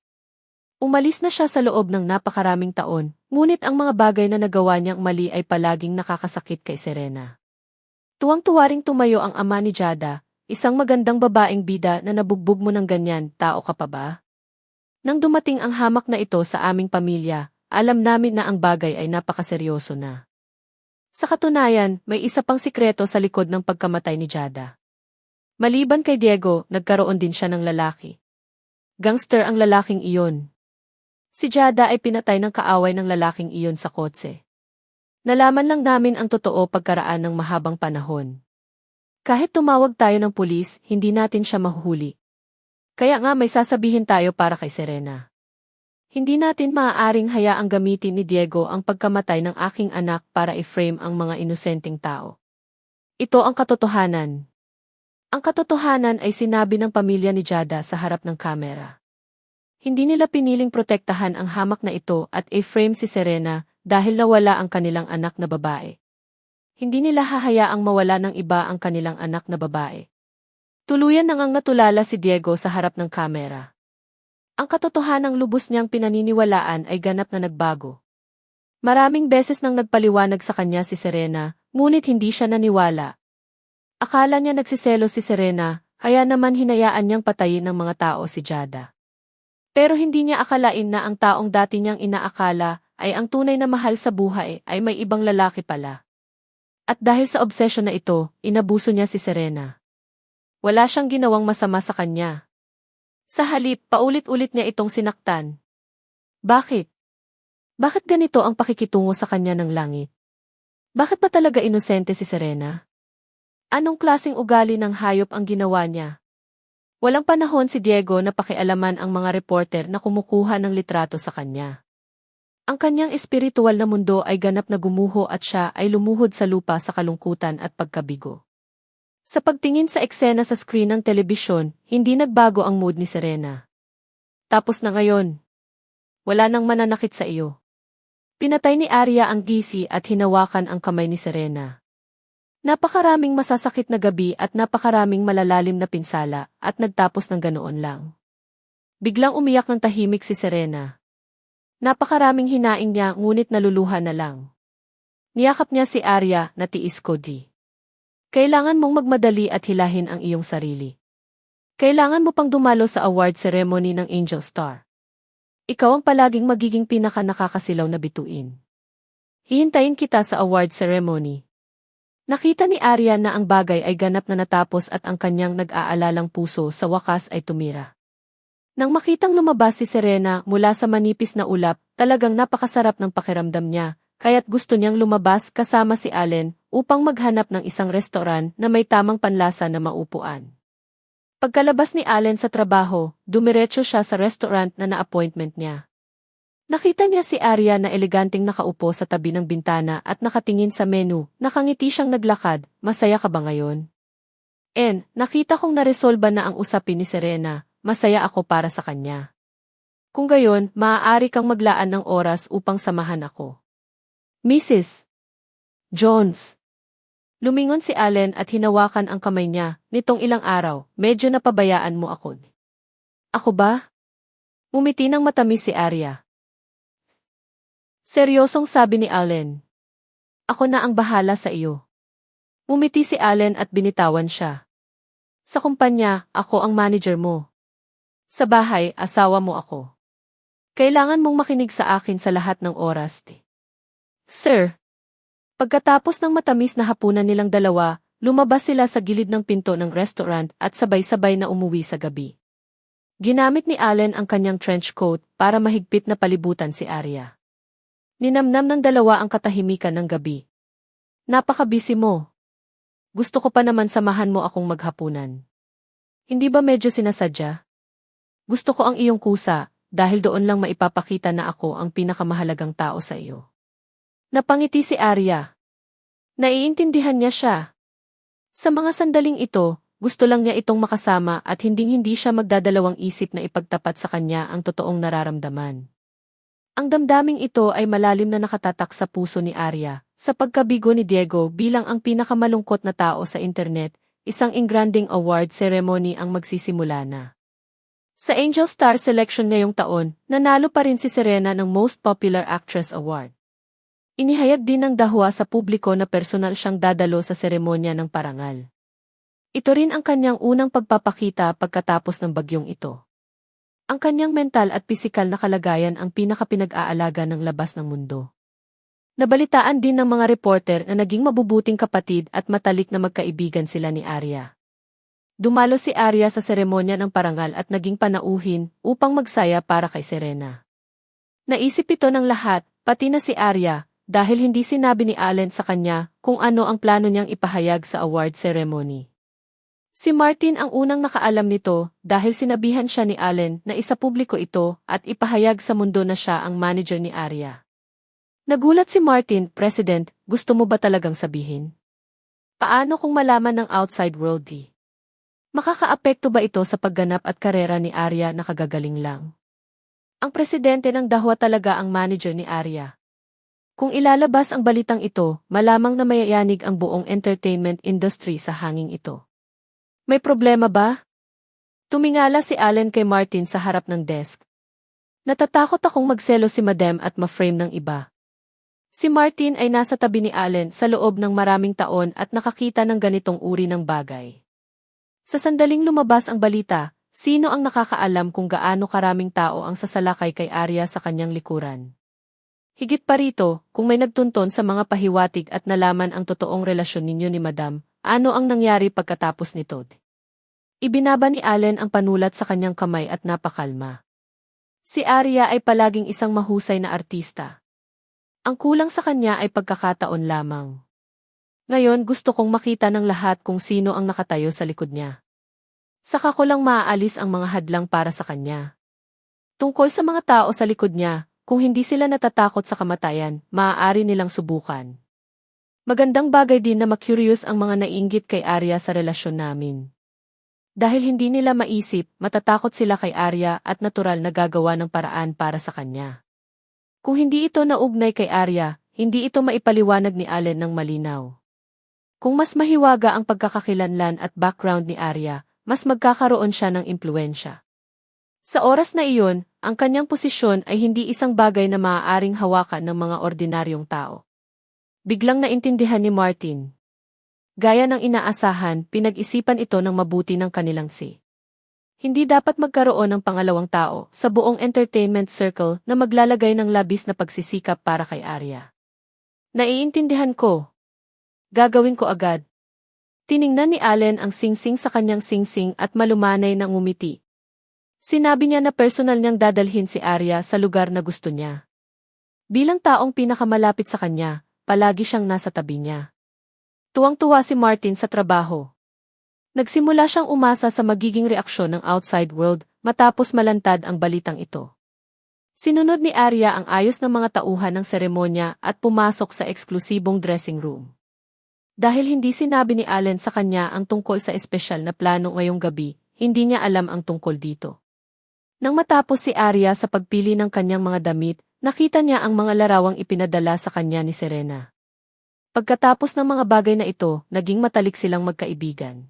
Speaker 1: Umalis na siya sa loob ng napakaraming taon, ngunit ang mga bagay na nagawa niyang mali ay palaging nakakasakit kay Serena. Tuwang-tuwa ring tumayo ang ama ni Jada, isang magandang babaeng bida na nabugbog mo ng ganyan, tao ka pa ba? Nang dumating ang hamak na ito sa aming pamilya, alam namin na ang bagay ay napakaseryoso na. Sa katunayan, may isa pang sikreto sa likod ng pagkamatay ni Jada. Maliban kay Diego, nagkaroon din siya ng lalaki. Gangster ang lalaking iyon. Si Jada ay pinatay ng kaaway ng lalaking iyon sa kotse. Nalaman lang namin ang totoo pagkaraan ng mahabang panahon. Kahit tumawag tayo ng pulis, hindi natin siya mahuhuli. Kaya nga may sasabihin tayo para kay Serena. Hindi natin maaaring hayaang gamitin ni Diego ang pagkamatay ng aking anak para i-frame ang mga inosenteng tao. Ito ang katotohanan. Ang katotohanan ay sinabi ng pamilya ni Jada sa harap ng kamera. Hindi nila piniling protektahan ang hamak na ito at i-frame si Serena dahil nawala ang kanilang anak na babae. Hindi nila hahayaang mawala ng iba ang kanilang anak na babae. Tuluyan nang natulala si Diego sa harap ng kamera. Ang katotohanang lubos niyang pinaniniwalaan ay ganap na nagbago. Maraming beses nang nagpaliwanag sa kanya si Serena, ngunit hindi siya naniwala. Akala niya nagsiselo si Serena, kaya naman hinayaan niyang patayin ng mga tao si Jada. Pero hindi niya akalain na ang taong dati niyang inaakala ay ang tunay na mahal sa buhay ay may ibang lalaki pala. At dahil sa obsesyon na ito, inabuso niya si Serena. Wala siyang ginawang masama sa kanya. Sa halip, paulit-ulit niya itong sinaktan. Bakit? Bakit ganito ang pakikitungo sa kanya ng langit? Bakit pa talaga inosente si Serena? Anong klaseng ugali ng hayop ang ginawa niya? Walang panahon si Diego na pakialaman ang mga reporter na kumukuha ng litrato sa kanya. Ang kanyang espiritual na mundo ay ganap na gumuho at siya ay lumuhod sa lupa sa kalungkutan at pagkabigo. Sa pagtingin sa eksena sa screen ng telebisyon, hindi nagbago ang mood ni Serena. Tapos na ngayon. Wala nang mananakit sa iyo. Pinatay ni Arya ang gisi at hinawakan ang kamay ni Serena. Napakaraming masasakit na gabi at napakaraming malalalim na pinsala at nagtapos ng ganoon lang. Biglang umiyak ng tahimik si Serena. Napakaraming hinaing niya ngunit naluluha na lang. Niyakap niya si Arya na tiis ko di. Kailangan mong magmadali at hilahin ang iyong sarili. Kailangan mo pang dumalo sa award ceremony ng Angel Star. Ikaw ang palaging magiging pinaka-nakakasilaw na bituin. Hihintayin kita sa award ceremony. Nakita ni Arya na ang bagay ay ganap na natapos at ang kanyang nag-aalalang puso sa wakas ay tumira. Nang makitang lumabas si Serena mula sa manipis na ulap, talagang napakasarap ng pakiramdam niya, kaya't gusto niyang lumabas kasama si Allen upang maghanap ng isang restoran na may tamang panlasa na maupuan. Pagkalabas ni Allen sa trabaho, dumiretso siya sa restaurant na na-appointment niya. Nakita niya si Arya na eleganteng nakaupo sa tabi ng bintana at nakatingin sa menu, nakangiti siyang naglakad, masaya ka ba ngayon? Nakita kong naresolba na ang usapin ni Serena. Masaya ako para sa kanya. Kung gayon, maaari kang maglaan ng oras upang samahan ako. Mrs. Jones. Lumingon si Allen at hinawakan ang kamay niya. Nitong ilang araw, medyo napabayaan mo ako. Ako ba? Umiti ng matamis si Arya. Seryosong sabi ni Allen. Ako na ang bahala sa iyo. Umiti si Allen at binitawan siya. Sa kumpanya, ako ang manager mo. Sa bahay, asawa mo ako. Kailangan mong makinig sa akin sa lahat ng oras. Sir. Pagkatapos ng matamis na hapunan nilang dalawa, lumabas sila sa gilid ng pinto ng restaurant at sabay-sabay na umuwi sa gabi. Ginamit ni Allen ang kanyang trench coat para mahigpit na palibutan si Arya. Ninamnam ng dalawa ang katahimikan ng gabi. Napaka-busy mo. Gusto ko pa naman samahan mo akong maghapunan. Hindi ba medyo sinasadya? Gusto ko ang iyong kusa, dahil doon lang maipapakita na ako ang pinakamahalagang tao sa iyo. Napangiti si Arya. Naiintindihan niya siya. Sa mga sandaling ito, gusto lang niya itong makasama at hinding-hindi siya magdadalawang isip na ipagtapat sa kanya ang totoong nararamdaman. Ang damdaming ito ay malalim na nakatatak sa puso ni Arya, sa pagkabigo ni Diego bilang ang pinakamalungkot na tao sa internet, isang engranding award ceremony ang magsisimula na. Sa Angel Star Selection ngayong taon, nanalo pa rin si Serena ng Most Popular Actress Award. Inihayag din ng dahwa sa publiko na personal siyang dadalo sa seremonya ng parangal. Ito rin ang kanyang unang pagpapakita pagkatapos ng bagyong ito. Ang kanyang mental at pisikal na kalagayan ang pinakapinag-aalaga ng labas ng mundo. Nabalitaan din ng mga reporter na naging mabubuting kapatid at matalik na magkaibigan sila ni Arya. Dumalo si Arya sa seremonya ng parangal at naging panauhin upang magsaya para kay Serena. Naisip ito ng lahat, pati na si Arya, dahil hindi sinabi ni Allen sa kanya kung ano ang plano niyang ipahayag sa award ceremony. Si Martin ang unang nakaalam nito dahil sinabihan siya ni Allen na isapubliko ito at ipahayag sa mundo na siya ang manager ni Arya. Nagulat si Martin, President, gusto mo ba talagang sabihin? Paano kung malaman ng outside world di? Makakaapekto ba ito sa pagganap at karera ni Arya na kagagaling lang? Ang presidente ng dahwa talaga ang manager ni Arya. Kung ilalabas ang balitang ito, malamang na mayayanig ang buong entertainment industry sa hanging ito. May problema ba? Tumingala si Allen kay Martin sa harap ng desk. Natatakot akong magselo si Madam at ma-frame ng iba. Si Martin ay nasa tabi ni Allen sa loob ng maraming taon at nakakita ng ganitong uri ng bagay. Sa sandaling lumabas ang balita, sino ang nakakaalam kung gaano karaming tao ang sasalakay kay Arya sa kanyang likuran? Higit pa rito, kung may nagtunton sa mga pahiwatig at nalaman ang totoong relasyon ninyo ni Madam, ano ang nangyari pagkatapos nito? Ibinaba ni Allen ang panulat sa kanyang kamay at napakalma. Si Arya ay palaging isang mahusay na artista. Ang kulang sa kanya ay pagkakataon lamang. Ngayon gusto kong makita ng lahat kung sino ang nakatayo sa likod niya. Saka ko lang maaalis ang mga hadlang para sa kanya. Tungkol sa mga tao sa likod niya, kung hindi sila natatakot sa kamatayan, maaari nilang subukan. Magandang bagay din na ma-curious ang mga naiinggit kay Arya sa relasyon namin. Dahil hindi nila maisip, matatakot sila kay Arya at natural na gagawa ng paraan para sa kanya. Kung hindi ito naugnay kay Arya, hindi ito maipaliwanag ni Allen ng malinaw. Kung mas mahiwaga ang pagkakakilanlan at background ni Arya, mas magkakaroon siya ng impluwensya. Sa oras na iyon, ang kanyang posisyon ay hindi isang bagay na maaaring hawakan ng mga ordinaryong tao. Biglang naintindihan ni Martin. Gaya ng inaasahan, pinag-isipan ito ng mabuti ng kanilang si. Hindi dapat magkaroon ng pangalawang tao sa buong entertainment circle na maglalagay ng labis na pagsisikap para kay Arya. Naiintindihan ko. Gagawin ko agad. Tiningnan ni Allen ang singsing sa kanyang singsing at malumanay ng ngumiti. Sinabi niya na personal niyang dadalhin si Arya sa lugar na gusto niya. Bilang taong pinakamalapit sa kanya, palagi siyang nasa tabi niya. Tuwang-tuwa si Martin sa trabaho. Nagsimula siyang umasa sa magiging reaksyon ng outside world matapos malantad ang balitang ito. Sinunod ni Arya ang ayos ng mga tauhan ng seremonya at pumasok sa eksklusibong dressing room. Dahil hindi sinabi ni Allen sa kanya ang tungkol sa espesyal na plano ngayong gabi, hindi niya alam ang tungkol dito. Nang matapos si Arya sa pagpili ng kanyang mga damit, nakita niya ang mga larawang ipinadala sa kanya ni Serena. Pagkatapos ng mga bagay na ito, naging matalik silang magkaibigan.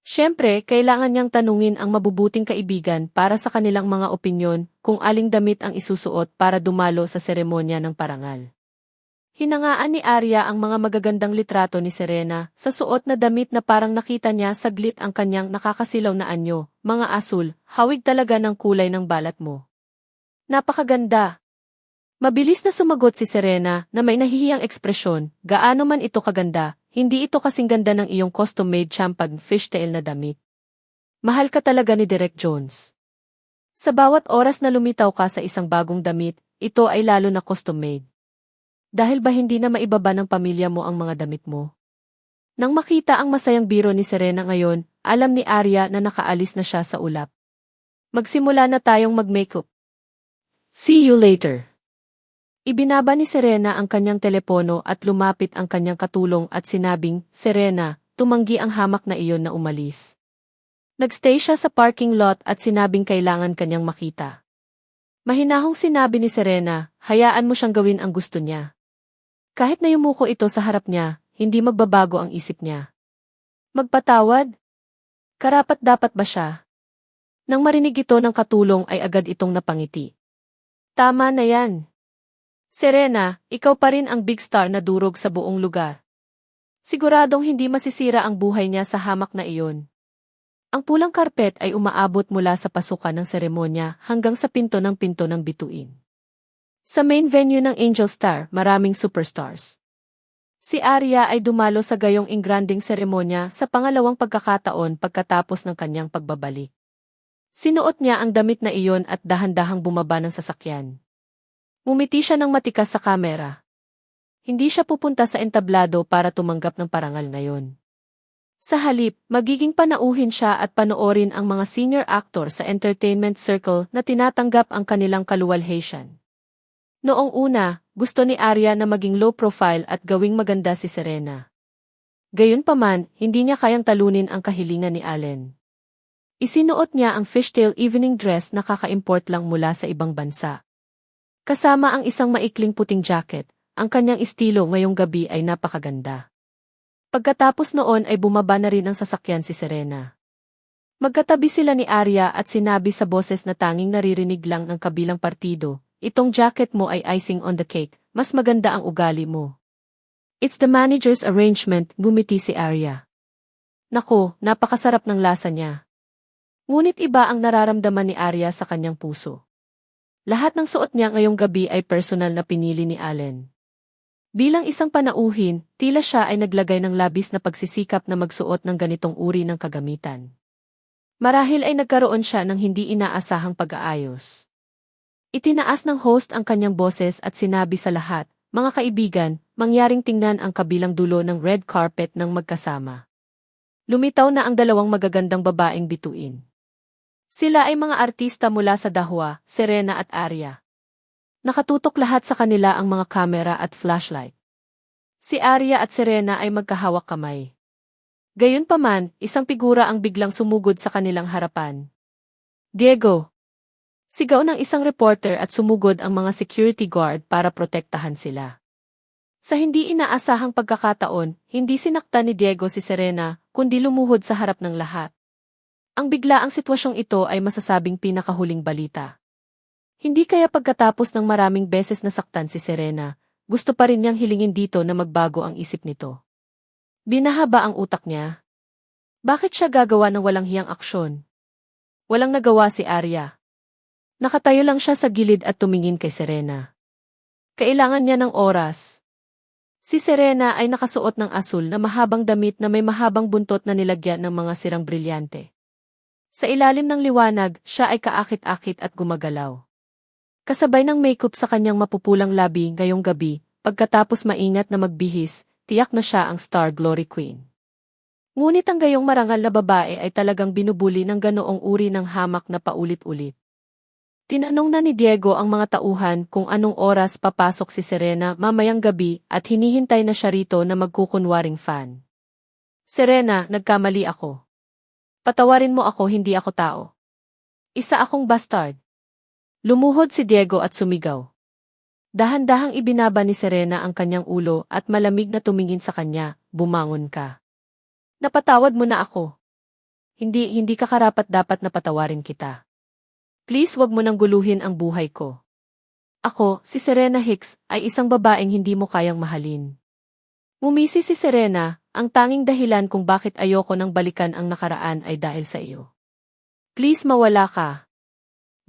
Speaker 1: Siyempre, kailangan niyang tanungin ang mabubuting kaibigan para sa kanilang mga opinyon kung aling damit ang isusuot para dumalo sa seremonya ng parangal. Hinangaan ni Arya ang mga magagandang litrato ni Serena sa suot na damit na parang nakita niya saglit ang kanyang nakakasilaw na anyo, mga asul, hawig talaga ng kulay ng balat mo. Napakaganda. Mabilis na sumagot si Serena na may nahihiyang ekspresyon, gaano man ito kaganda, hindi ito kasing ganda ng iyong custom-made champagne fishtail na damit. Mahal ka talaga ni Derek Jones. Sa bawat oras na lumitaw ka sa isang bagong damit, ito ay lalo na custom-made. Dahil ba hindi na maibaba ng pamilya mo ang mga damit mo? Nang makita ang masayang biro ni Serena ngayon, alam ni Arya na nakaalis na siya sa ulap. Magsimula na tayong mag-makeup. See you later. Ibinaba ni Serena ang kanyang telepono at lumapit ang kanyang katulong at sinabing, Serena, tumanggi ang hamak na iyon na umalis. Nagstay siya sa parking lot at sinabing kailangan kanyang makita. Mahinahong sinabi ni Serena, hayaan mo siyang gawin ang gusto niya. Kahit na yumuko ito sa harap niya, hindi magbabago ang isip niya. Magpatawad? Karapat-dapat ba siya? Nang marinig ito ng katulong ay agad itong napangiti. Tama na yan. Serena, ikaw pa rin ang big star na durog sa buong lugar. Siguradong hindi masisira ang buhay niya sa hamak na iyon. Ang pulang karpet ay umaabot mula sa pasukan ng seremonya hanggang sa pinto ng bituin. Sa main venue ng Angel Star, maraming superstars. Si Arya ay dumalo sa gayong ingranding seremonya sa pangalawang pagkakataon pagkatapos ng kanyang pagbabalik. Sinuot niya ang damit na iyon at dahan-dahang bumaba ng sasakyan. Ngumiti siya ng matikas sa kamera. Hindi siya pupunta sa entablado para tumanggap ng parangal ngayon. Sa halip, magiging panauhin siya at panoorin ang mga senior actor sa entertainment circle na tinatanggap ang kanilang kaluwalhatian. Noong una, gusto ni Arya na maging low profile at gawing maganda si Serena. Gayunpaman, hindi niya kayang talunin ang kahilingan ni Allen. Isinuot niya ang fishtail evening dress na kaka-import lang mula sa ibang bansa. Kasama ang isang maikling puting jacket, ang kanyang estilo ngayong gabi ay napakaganda. Pagkatapos noon ay bumaba na rin ang sasakyan si Serena. Magkatabi sila ni Arya at sinabi sa boses na tanging naririnig lang ng kabilang partido, itong jacket mo ay icing on the cake, mas maganda ang ugali mo. It's the manager's arrangement, gumiti si Arya. Nako, napakasarap ng lasa niya. Ngunit iba ang nararamdaman ni Arya sa kanyang puso. Lahat ng suot niya ngayong gabi ay personal na pinili ni Allen. Bilang isang panauhin, tila siya ay naglagay ng labis na pagsisikap na magsuot ng ganitong uri ng kagamitan. Marahil ay nagkaroon siya ng hindi inaasahang pag-aayos. Itinaas ng host ang kanyang boses at sinabi sa lahat, mga kaibigan, mangyaring tingnan ang kabilang dulo ng red carpet ng magkasama. Lumitaw na ang dalawang magagandang babaeng bituin. Sila ay mga artista mula sa Dahwa, Serena at Arya. Nakatutok lahat sa kanila ang mga kamera at flashlight. Si Arya at Serena ay magkahawak kamay. Gayunpaman, isang figura ang biglang sumugod sa kanilang harapan. Diego! Sigaw ng isang reporter at sumugod ang mga security guard para protektahan sila. Sa hindi inaasahang pagkakataon, hindi sinaktan ni Diego si Serena, kundi lumuhod sa harap ng lahat. Ang biglaang sitwasyong ito ay masasabing pinakahuling balita. Hindi kaya pagkatapos ng maraming beses nasaktan si Serena, gusto pa rin niyang hilingin dito na magbago ang isip nito. Binahaba ang utak niya. Bakit siya gagawa ng walang hiyang aksyon? Walang nagawa si Arya. Nakatayo lang siya sa gilid at tumingin kay Serena. Kailangan niya ng oras. Si Serena ay nakasuot ng asul na mahabang damit na may mahabang buntot na nilagyan ng mga sirang brilyante. Sa ilalim ng liwanag, siya ay kaakit-akit at gumagalaw. Kasabay ng makeup sa kanyang mapupulang labi ngayong gabi, pagkatapos maingat na magbihis, tiyak na siya ang Star Glory Queen. Ngunit ang gayong marangal na babae ay talagang binubuli ng ganoong uri ng hamak na paulit-ulit. Tinanong na ni Diego ang mga tauhan kung anong oras papasok si Serena mamayang gabi at hinihintay na siya rito na magkukunwaring fan. Serena, nagkamali ako. Patawarin mo ako, hindi ako tao. Isa akong bastard. Lumuhod si Diego at sumigaw. Dahan-dahang ibinaba ni Serena ang kanyang ulo at malamig na tumingin sa kanya, bumangon ka. Napatawad mo na ako. Hindi ka karapat-dapat na patawarin kita. Please wag mo nang guluhin ang buhay ko. Ako, si Serena Hicks, ay isang babaeng hindi mo kayang mahalin. Ngumisi si Serena, ang tanging dahilan kung bakit ayoko nang balikan ang nakaraan ay dahil sa iyo. Please mawala ka.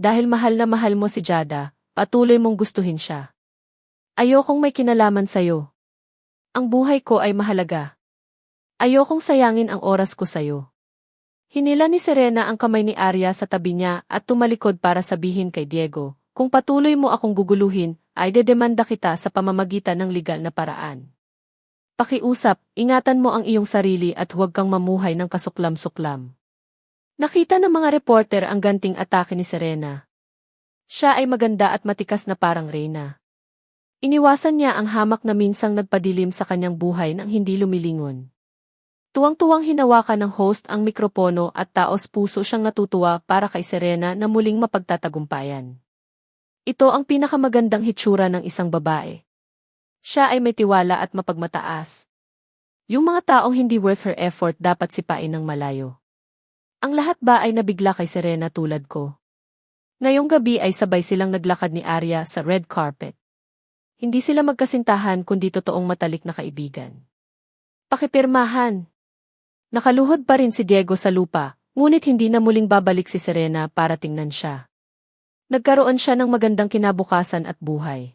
Speaker 1: Dahil mahal na mahal mo si Jada, patuloy mong gustuhin siya. Ayokong may kinalaman sa'yo. Ang buhay ko ay mahalaga. Ayokong sayangin ang oras ko sa'yo. Hinila ni Serena ang kamay ni Arya sa tabi niya at tumalikod para sabihin kay Diego, kung patuloy mo akong guguluhin, ay dedemanda kita sa pamamagitan ng legal na paraan. Pakiusap, ingatan mo ang iyong sarili at huwag kang mamuhay ng kasuklam-suklam. Nakita ng mga reporter ang ganting atake ni Serena. Siya ay maganda at matikas na parang reyna. Iniwasan niya ang hamak na minsang nagpadilim sa kanyang buhay nang hindi lumilingon. Tuwang-tuwang hinawakan ng host ang mikropono at taos-puso siyang natutuwa para kay Serena na muling mapagtatagumpayan. Ito ang pinakamagandang hitsura ng isang babae. Siya ay may tiwala at mapagmataas. Yung mga taong hindi worth her effort dapat sipain ng malayo. Ang lahat ba ay nabigla kay Serena tulad ko? Ngayong gabi ay sabay silang naglakad ni Arya sa red carpet. Hindi sila magkasintahan kundi totoong matalik na kaibigan. Pakipirmahan. Nakaluhod pa rin si Diego sa lupa, ngunit hindi na muling babalik si Serena para tingnan siya. Nagkaroon siya ng magandang kinabukasan at buhay.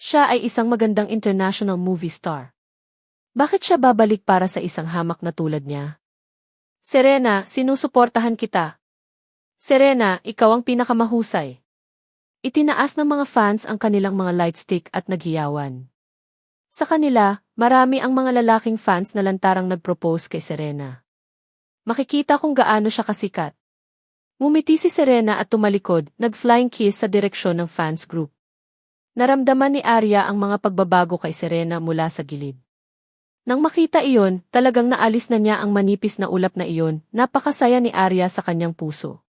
Speaker 1: Siya ay isang magandang international movie star. Bakit siya babalik para sa isang hamak na tulad niya? Serena, sinusuportahan kita. Serena, ikaw ang pinakamahusay. Itinaas ng mga fans ang kanilang mga lightstick at naghiyawan. Sa kanila, marami ang mga lalaking fans na lantarang nagpropose kay Serena. Makikita kung gaano siya kasikat. Ngumiti si Serena at tumalikod, nag-flying kiss sa direksyon ng fans group. Naramdaman ni Arya ang mga pagbabago kay Serena mula sa gilid. Nang makita iyon, talagang naalis na niya ang manipis na ulap na iyon, napakasaya ni Arya sa kanyang puso.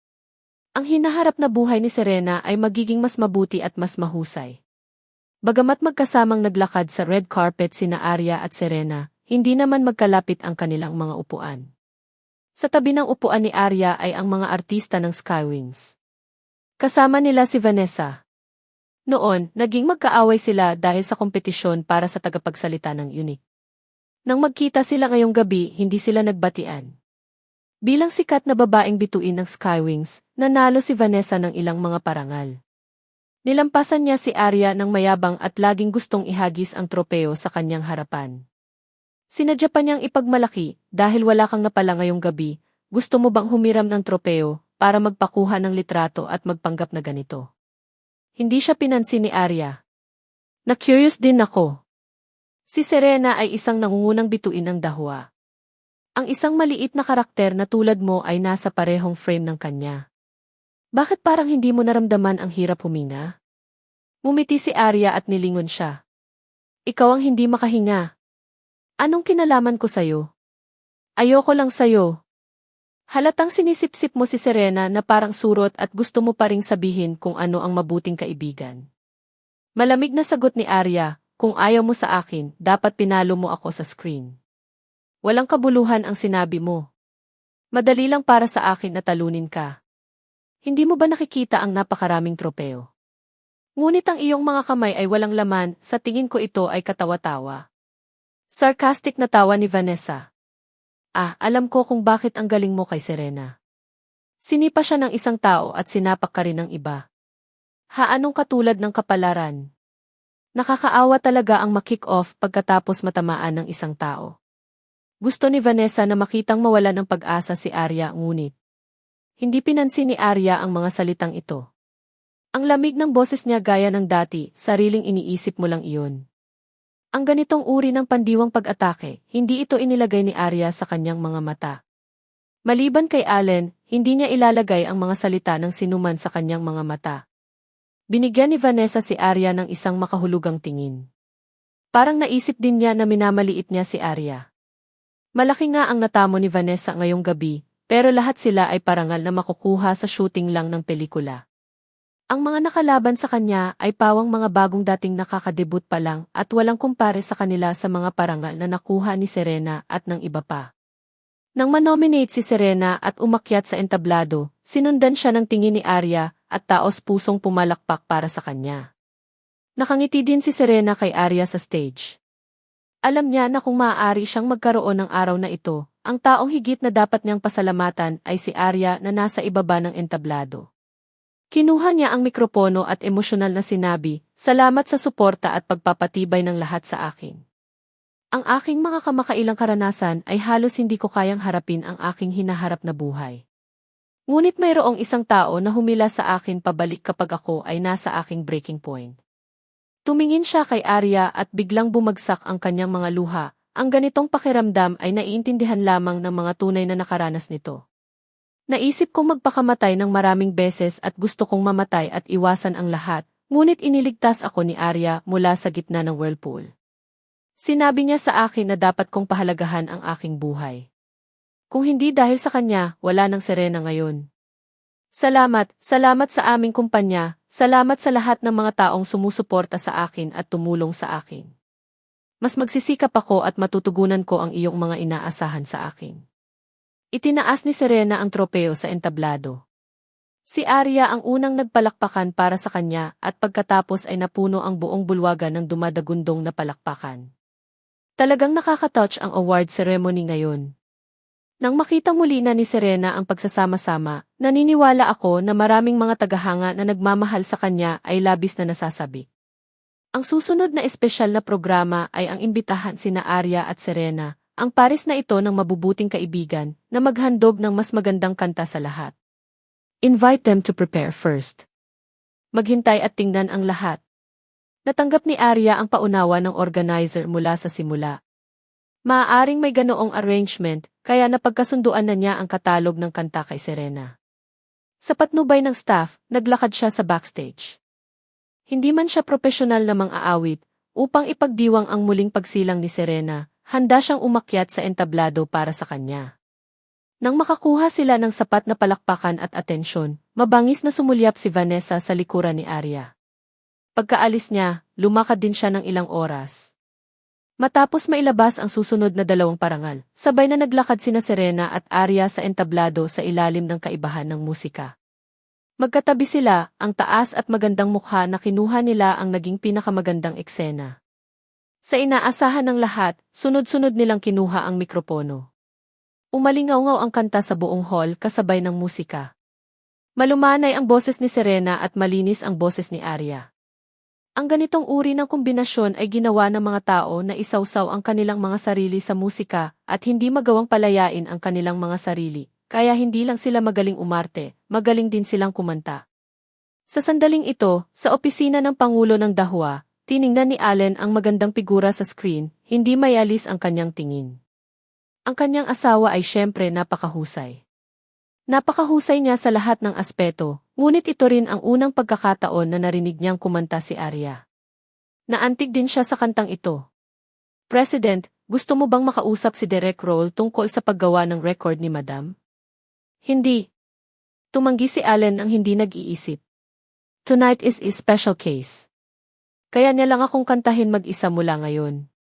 Speaker 1: Ang hinaharap na buhay ni Serena ay magiging mas mabuti at mas mahusay. Bagamat magkasamang naglakad sa red carpet sina Arya at Serena, hindi naman magkalapit ang kanilang mga upuan. Sa tabi ng upuan ni Arya ay ang mga artista ng Skywings. Kasama nila si Vanessa. Noon, naging magkaaway sila dahil sa kompetisyon para sa tagapagsalita ng Unique. Nang magkita sila ngayong gabi, hindi sila nagbatian. Bilang sikat na babaeng bituin ng Skywings, nanalo si Vanessa ng ilang mga parangal. Nilampasan niya si Arya ng mayabang at laging gustong ihagis ang tropeo sa kanyang harapan. Sinadya pa niyang ipagmalaki, dahil wala kang napala ngayong gabi, gusto mo bang humiram ng tropeo para magpakuha ng litrato at magpanggap na ganito? Hindi siya pinansin ni Arya. Na-curious din ako. Si Serena ay isang nangungunang bituin ng dahwa. Ang isang maliit na karakter na tulad mo ay nasa parehong frame ng kanya. Bakit parang hindi mo naramdaman ang hirap huminga? Ngumiti si Arya at nilingon siya. Ikaw ang hindi makahinga. Anong kinalaman ko sa'yo? Ayoko lang sa'yo. Halatang sinisipsip mo si Serena na parang surot at gusto mo pa ring sabihin kung ano ang mabuting kaibigan. Malamig na sagot ni Arya, kung ayaw mo sa akin, dapat pinalo mo ako sa screen. Walang kabuluhan ang sinabi mo. Madali lang para sa akin na talunin ka. Hindi mo ba nakikita ang napakaraming tropeo? Ngunit ang iyong mga kamay ay walang laman, sa tingin ko ito ay katawa-tawa. Sarcastic na tawa ni Vanessa. Alam ko kung bakit ang galing mo kay Serena. Sinipa siya ng isang tao at sinapak ka rin ng iba. Anong katulad ng kapalaran? Nakakaawa talaga ang ma-kick off pagkatapos matamaan ng isang tao. Gusto ni Vanessa na makitang mawala ng pag-asa si Arya ngunit hindi pinansin ni Arya ang mga salitang ito. Ang lamig ng boses niya gaya ng dati, sariling iniisip mo lang iyon. Ang ganitong uri ng pandiwang pag-atake, hindi ito inilagay ni Arya sa kanyang mga mata. Maliban kay Allen, hindi niya ilalagay ang mga salita ng sinuman sa kanyang mga mata. Binigyan ni Vanessa si Arya ng isang makahulugang tingin. Parang naisip din niya na minamaliit niya si Arya. Malaki nga ang natamo ni Vanessa ngayong gabi, pero lahat sila ay parangal na makukuha sa shooting lang ng pelikula. Ang mga nakalaban sa kanya ay pawang mga bagong dating nakakadebut pa lang at walang kumpare sa kanila sa mga parangal na nakuha ni Serena at ng iba pa. Nang manominate si Serena at umakyat sa entablado, sinundan siya ng tingin ni Arya at taos-pusong pumalakpak para sa kanya. Nakangiti din si Serena kay Arya sa stage. Alam niya na kung maaari siyang magkaroon ng araw na ito, ang taong higit na dapat niyang pasalamatan ay si Arya na nasa ibaba ng entablado. Kinuha niya ang mikropono at emosyonal na sinabi, "Salamat sa suporta at pagpapatibay ng lahat sa akin. Ang aking mga kamakailang karanasan ay halos hindi ko kayang harapin ang aking hinaharap na buhay. Ngunit mayroong isang tao na humila sa akin pabalik kapag ako ay nasa aking breaking point." Tumingin siya kay Arya at biglang bumagsak ang kanyang mga luha. Ang ganitong pakiramdam ay naiintindihan lamang ng mga tunay na nakaranas nito. Naisip kong magpakamatay ng maraming beses at gusto kong mamatay at iwasan ang lahat, ngunit iniligtas ako ni Arya mula sa gitna ng whirlpool. Sinabi niya sa akin na dapat kong pahalagahan ang aking buhay. Kung hindi dahil sa kanya, wala nang Serena ngayon. Salamat sa aming kumpanya, salamat sa lahat ng mga taong sumusuporta sa akin at tumulong sa akin. Mas magsisikap ako at matutugunan ko ang iyong mga inaasahan sa akin. Itinaas ni Serena ang tropeo sa entablado. Si Arya ang unang nagpalakpakan para sa kanya at pagkatapos ay napuno ang buong bulwagan ng dumadagundong na palakpakan. Talagang nakaka-touch ang award ceremony ngayon. Nang makita muli na ni Serena ang pagsasama-sama, naniniwala ako na maraming mga tagahanga na nagmamahal sa kanya ay labis na nasasabi. Ang susunod na espesyal na programa ay ang imbitahan sina Arya at Serena, ang pares na ito ng mabubuting kaibigan, na maghandog ng mas magandang kanta sa lahat. Invite them to prepare first. Maghintay at tingnan ang lahat. Natanggap ni Arya ang paunawa ng organizer mula sa simula. Maaaring may ganoong arrangement, kaya napagkasunduan na niya ang katalog ng kanta kay Serena. Sa patnubay ng staff, naglakad siya sa backstage. Hindi man siya profesional na mang-aawit, upang ipagdiwang ang muling pagsilang ni Serena, handa siyang umakyat sa entablado para sa kanya. Nang makakuha sila ng sapat na palakpakan at atensyon, mabangis na sumulyap si Vanessa sa likuran ni Arya. Pagkaalis niya, lumakad din siya ng ilang oras. Matapos mailabas ang susunod na dalawang parangal, sabay na naglakad sina Serena at Arya sa entablado sa ilalim ng kaibahan ng musika. Magkatabi sila, ang taas at magandang mukha na kinuha nila ang naging pinakamagandang eksena. Sa inaasahan ng lahat, sunod-sunod nilang kinuha ang mikropono. Umalingaw-ngaw ang kanta sa buong hall kasabay ng musika. Malumanay ang boses ni Serena at malinis ang boses ni Arya. Ang ganitong uri ng kombinasyon ay ginawa ng mga tao na isawsaw ang kanilang mga sarili sa musika at hindi magawang palayain ang kanilang mga sarili, kaya hindi lang sila magaling umarte, magaling din silang kumanta. Sa sandaling ito, sa opisina ng Pangulo ng Dahwa, tiningnan ni Allen ang magandang figura sa screen, hindi mayalis ang kanyang tingin. Ang kanyang asawa ay syempre napakahusay. Napakahusay niya sa lahat ng aspeto, ngunit ito rin ang unang pagkakataon na narinig niyang kumanta si Arya. Naantig din siya sa kantang ito. "President, gusto mo bang makausap si Derek Roll tungkol sa paggawa ng record ni Madam?" "Hindi." Tumanggi si Allen ang hindi nag-iisip. "Tonight is a special case. Kaya niya lang akong kantahin mag-isa mula ngayon."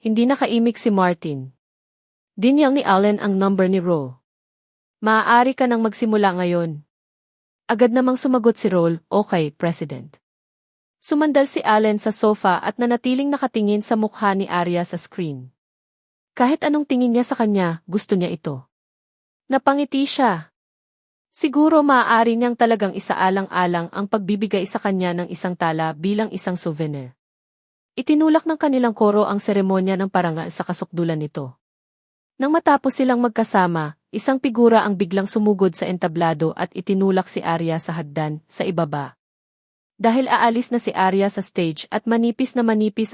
Speaker 1: Hindi nakaimik si Martin. Dinyang ni Allen ang number ni Roll. "Maaari ka nang magsimula ngayon." Agad namang sumagot si Roll, "Okay, President." Sumandal si Allen sa sofa at nanatiling nakatingin sa mukha ni Arya sa screen. Kahit anong tingin niya sa kanya, gusto niya ito. Napangiti siya. Siguro maaari niyang talagang isaalang-alang ang pagbibigay sa kanya ng isang tala bilang isang souvenir. Itinulak ng kanilang koro ang seremonya ng parangal sa kasukdulan nito. Nang matapos silang magkasama, isang figura ang biglang sumugod sa entablado at itinulak si Arya sa hagdan, sa ibaba. Dahil aalis na si Arya sa stage at manipis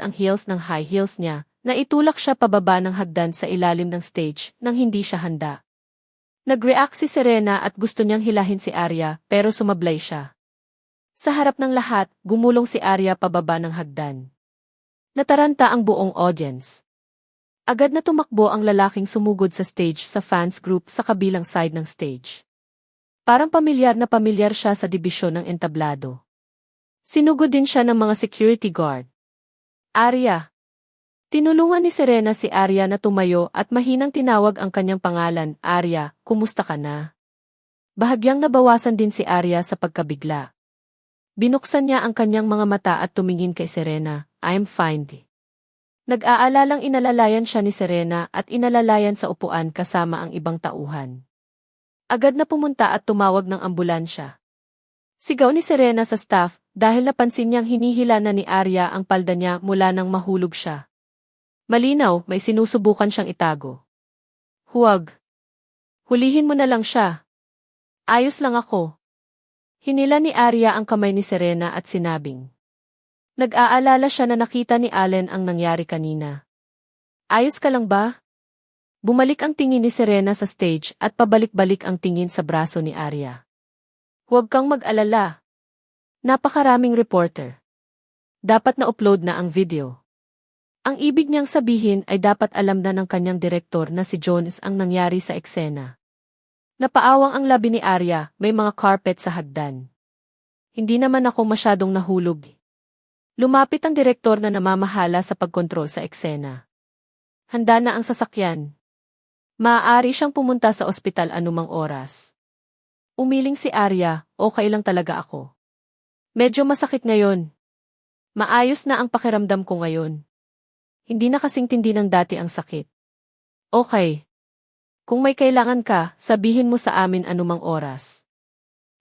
Speaker 1: ang heels ng high heels niya, naitulak siya pababa ng hagdan sa ilalim ng stage nang hindi siya handa. Nag-react si Serena at gusto niyang hilahin si Arya pero sumablay siya. Sa harap ng lahat, gumulong si Arya pababa ng hagdan. Nataranta ang buong audience. Agad na tumakbo ang lalaking sumugod sa stage sa fans group sa kabilang side ng stage. Parang pamilyar na pamilyar siya sa dibisyon ng entablado. Sinugod din siya ng mga security guard. "Arya." Tinulungan ni Serena si Arya na tumayo at mahinang tinawag ang kanyang pangalan, "Arya, kumusta ka na?" Bahagyang nabawasan din si Arya sa pagkabigla. Binuksan niya ang kanyang mga mata at tumingin kay Serena. I'm fine. Nag-aalalang inalalayan siya ni Serena at inalalayan sa upuan kasama ang ibang tauhan. Agad na pumunta at tumawag ng ambulansya. Sigaw ni Serena sa staff dahil napansin niyang hinihila na ni Arya ang palda niya mula nang mahulog siya. Malinaw, may sinusubukan siyang itago. Huwag. Hulihin mo na lang siya. Ayos lang ako. Hinila ni Arya ang kamay ni Serena at sinabing. Nag-aalala siya na nakita ni Allen ang nangyari kanina. Ayos ka lang ba? Bumalik ang tingin ni Serena sa stage at pabalik-balik ang tingin sa braso ni Arya. Huwag kang mag-alala. Napakaraming reporter. Dapat na-upload na ang video. Ang ibig niyang sabihin ay dapat alam na ng kanyang direktor na si Jones ang nangyari sa eksena. Napaawang ang labi ni Arya, may mga carpet sa hagdan. Hindi naman ako masyadong nahulog. Lumapit ang direktor na namamahala sa pagkontrol sa eksena. Handa na ang sasakyan. Maaari siyang pumunta sa ospital anumang oras. Umiling si Arya, okay lang talaga ako. Medyo masakit ngayon. Maayos na ang pakiramdam ko ngayon. Hindi na kasing tindi ng dati ang sakit. Okay. Kung may kailangan ka, sabihin mo sa amin anumang oras.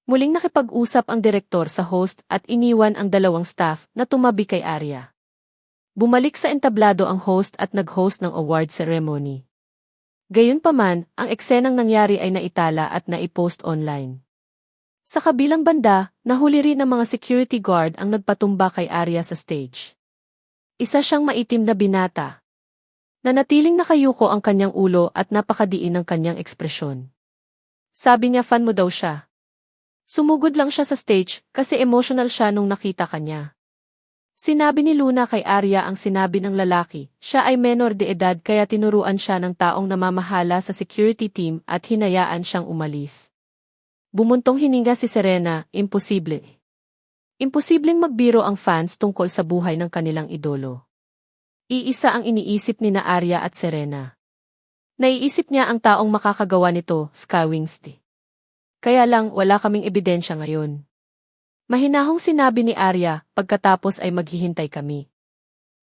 Speaker 1: Muling nakipag-usap ang direktor sa host at iniwan ang dalawang staff na tumabi kay Arya. Bumalik sa entablado ang host at nag-host ng award ceremony. Gayunpaman, ang eksenang nangyari ay naitala at naipost online. Sa kabilang banda, nahuli rin ng mga security guard ang nagpatumba kay Arya sa stage. Isa siyang maitim na binata. Nanatiling nakayuko ang kanyang ulo at napakadiin ng kanyang ekspresyon. Sabi niya fan mo daw siya. Sumugod lang siya sa stage kasi emotional siya nung nakita kanya. Sinabi ni Luna kay Arya ang sinabi ng lalaki, siya ay menor de edad kaya tinuruan siya ng taong namamahala sa security team at hinayaan siyang umalis. Bumuntong hininga si Serena, imposible. Imposibleng magbiro ang fans tungkol sa buhay ng kanilang idolo. Iisa ang iniisip ni na Arya at Serena. Naiisip niya ang taong makakagawa nito, Skywings. Kaya lang wala kaming ebidensya ngayon. Mahinahong sinabi ni Arya, pagkatapos ay maghihintay kami.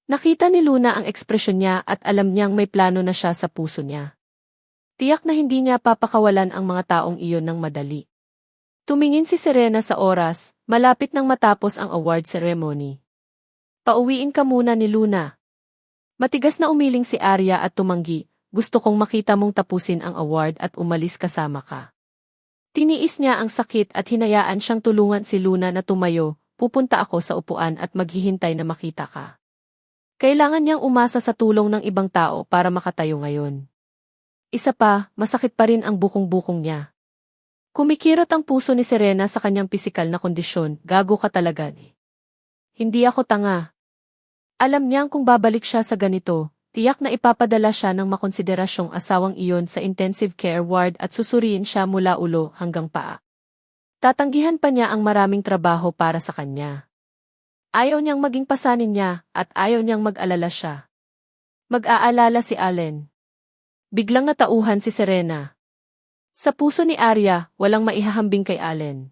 Speaker 1: Nakita ni Luna ang ekspresyon niya at alam niyang may plano na siya sa puso niya. Tiyak na hindi niya papakawalan ang mga taong iyon ng madali. Tumingin si Serena sa oras, malapit nang matapos ang award ceremony. Pauwiin ka muna ni Luna. Matigas na umiling si Arya at tumanggi, gusto kong makita mong tapusin ang award at umalis kasama ka. Tiniis niya ang sakit at hinayaan siyang tulungan si Luna na tumayo, pupunta ako sa upuan at maghihintay na makita ka. Kailangan niyang umasa sa tulong ng ibang tao para makatayo ngayon. Isa pa, masakit pa rin ang bukong-bukong niya. Kumikirot ang puso ni Serena sa kanyang pisikal na kondisyon, gago ka talaga. Hindi ako tanga. Alam niyang kung babalik siya sa ganito, tiyak na ipapadala siya ng makonsiderasyong asawang iyon sa intensive care ward at susuriin siya mula ulo hanggang paa. Tatanggihan pa niya ang maraming trabaho para sa kanya. Ayaw niyang maging pasanin niya at ayaw niyang mag-alala siya. Mag-aalala si Allen. Biglang natauhan si Serena. Sa puso ni Arya, walang maihahambing kay Allen.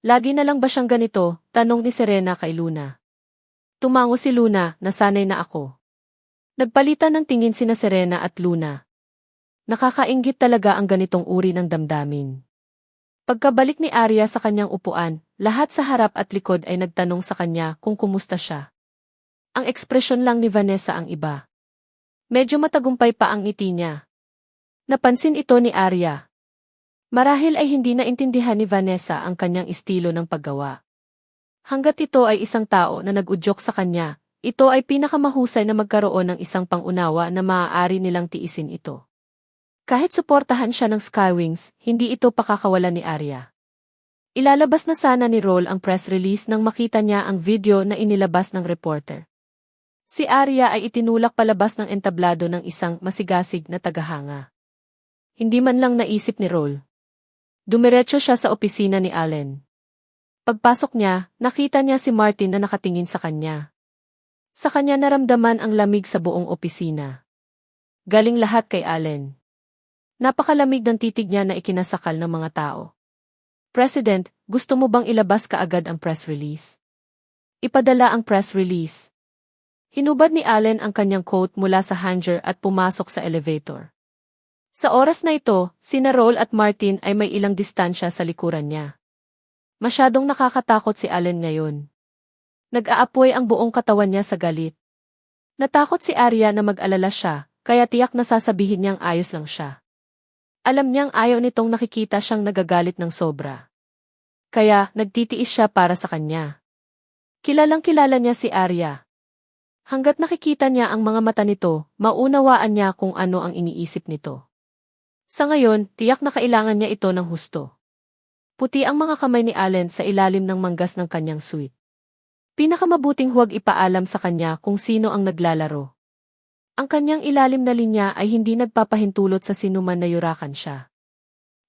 Speaker 1: Lagi na lang ba siyang ganito? Tanong ni Serena kay Luna. Tumango si Luna, nasanay na ako. Nagpalitan ng tingin sina Serena at Luna. Nakakainggit talaga ang ganitong uri ng damdamin. Pagkabalik ni Arya sa kanyang upuan, lahat sa harap at likod ay nagtanong sa kanya kung kumusta siya. Ang ekspresyon lang ni Vanessa ang iba. Medyo matagumpay pa ang ngiti niya. Napansin ito ni Arya. Marahil ay hindi naintindihan ni Vanessa ang kanyang estilo ng paggawa. Hanggat ito ay isang tao na nag-udyok sa kanya, ito ay pinakamahusay na magkaroon ng isang pangunawa na maaari nilang tiisin ito. Kahit suportahan siya ng Skywings, hindi ito pakakawalan ni Arya. Ilalabas na sana ni Roll ang press release nang makita niya ang video na inilabas ng reporter. Si Arya ay itinulak palabas ng entablado ng isang masigasig na tagahanga. Hindi man lang naisip ni Roll. Dumiretso siya sa opisina ni Allen. Pagpasok niya, nakita niya si Martin na nakatingin sa kanya. Sa kanya naramdaman ang lamig sa buong opisina. Galing lahat kay Allen. Napakalamig ng titig niya na ikinasakal ng mga tao. President, gusto mo bang ilabas kaagad ang press release? Ipadala ang press release. Hinubad ni Allen ang kanyang coat mula sa hanger at pumasok sa elevator. Sa oras na ito, sina Roll at Martin ay may ilang distansya sa likuran niya. Masyadong nakakatakot si Allen ngayon. Nag-aapoy ang buong katawan niya sa galit. Natakot si Arya na mag-alala siya, kaya tiyak na sasabihin niyang ayos lang siya. Alam niyang ayaw nitong nakikita siyang nagagalit ng sobra. Kaya, nagtitiis siya para sa kanya. Kilalang-kilala niya si Arya. Hanggat nakikita niya ang mga mata nito, maunawaan niya kung ano ang iniisip nito. Sa ngayon, tiyak na kailangan niya ito ng husto. Puti ang mga kamay ni Allen sa ilalim ng manggas ng kanyang suit. Pinakamabuting huwag ipaalam sa kanya kung sino ang naglalaro. Ang kanyang ilalim na linya ay hindi nagpapahintulot sa sinuman na yurakan siya.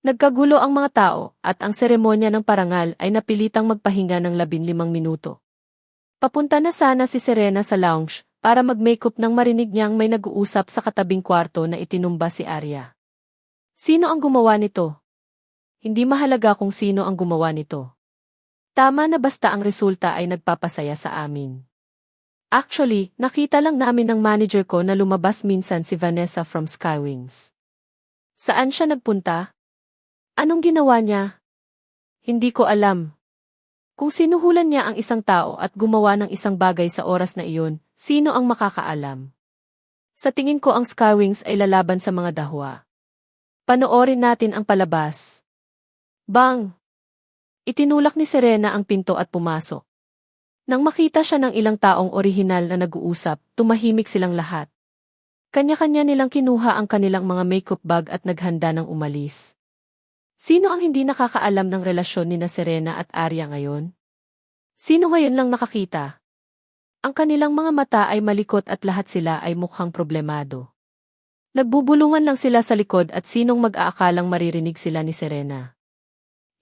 Speaker 1: Nagkagulo ang mga tao at ang seremonya ng parangal ay napilitang magpahinga ng 15 minuto. Papunta na sana si Serena sa lounge para mag-makeup nang marinig niyang may nag-uusap sa katabing kwarto na itinumba si Arya. Sino ang gumawa nito? Hindi mahalaga kung sino ang gumawa nito. Tama na basta ang resulta ay nagpapasaya sa amin. Actually, nakita lang namin ng manager ko na lumabas minsan si Vanessa from Skywings. Saan siya nagpunta? Anong ginawa niya? Hindi ko alam. Kung sinuhulan niya ang isang tao at gumawa ng isang bagay sa oras na iyon, sino ang makakaalam? Sa tingin ko ang Skywings ay lalaban sa mga dahwa. Panoorin natin ang palabas. Bang! Itinulak ni Serena ang pinto at pumasok. Nang makita siya ng ilang taong orihinal na nag-uusap, tumahimik silang lahat. Kanya-kanya nilang kinuha ang kanilang mga makeup bag at naghanda ng umalis. Sino ang hindi nakakaalam ng relasyon ni Serena at Arya ngayon? Sino ngayon lang nakakita? Ang kanilang mga mata ay malikot at lahat sila ay mukhang problemado. Nagbubulungan lang sila sa likod at sinong mag-aakalang maririnig sila ni Serena.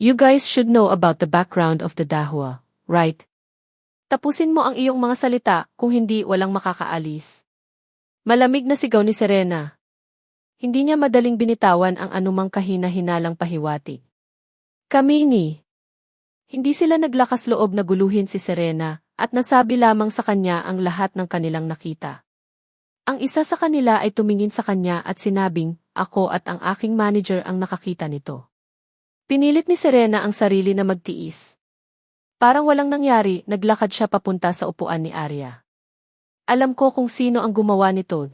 Speaker 1: You guys should know about the background of the Dahwa, right? Tapusin mo ang iyong mga salita, kung hindi walang makakaalis. Malamig na sigaw ni Serena. Hindi niya madaling binitawan ang anumang kahina-hinalang pahiwatig. Kami ni. Hindi sila naglakas loob na guluhin si Serena, at nasabi lamang sa kanya ang lahat ng kanilang nakita. Ang isa sa kanila ay tumingin sa kanya at sinabing, ako at ang aking manager ang nakakita nito. Pinilit ni Serena ang sarili na magtiis. Parang walang nangyari, naglakad siya papunta sa upuan ni Arya. Alam ko kung sino ang gumawa nito.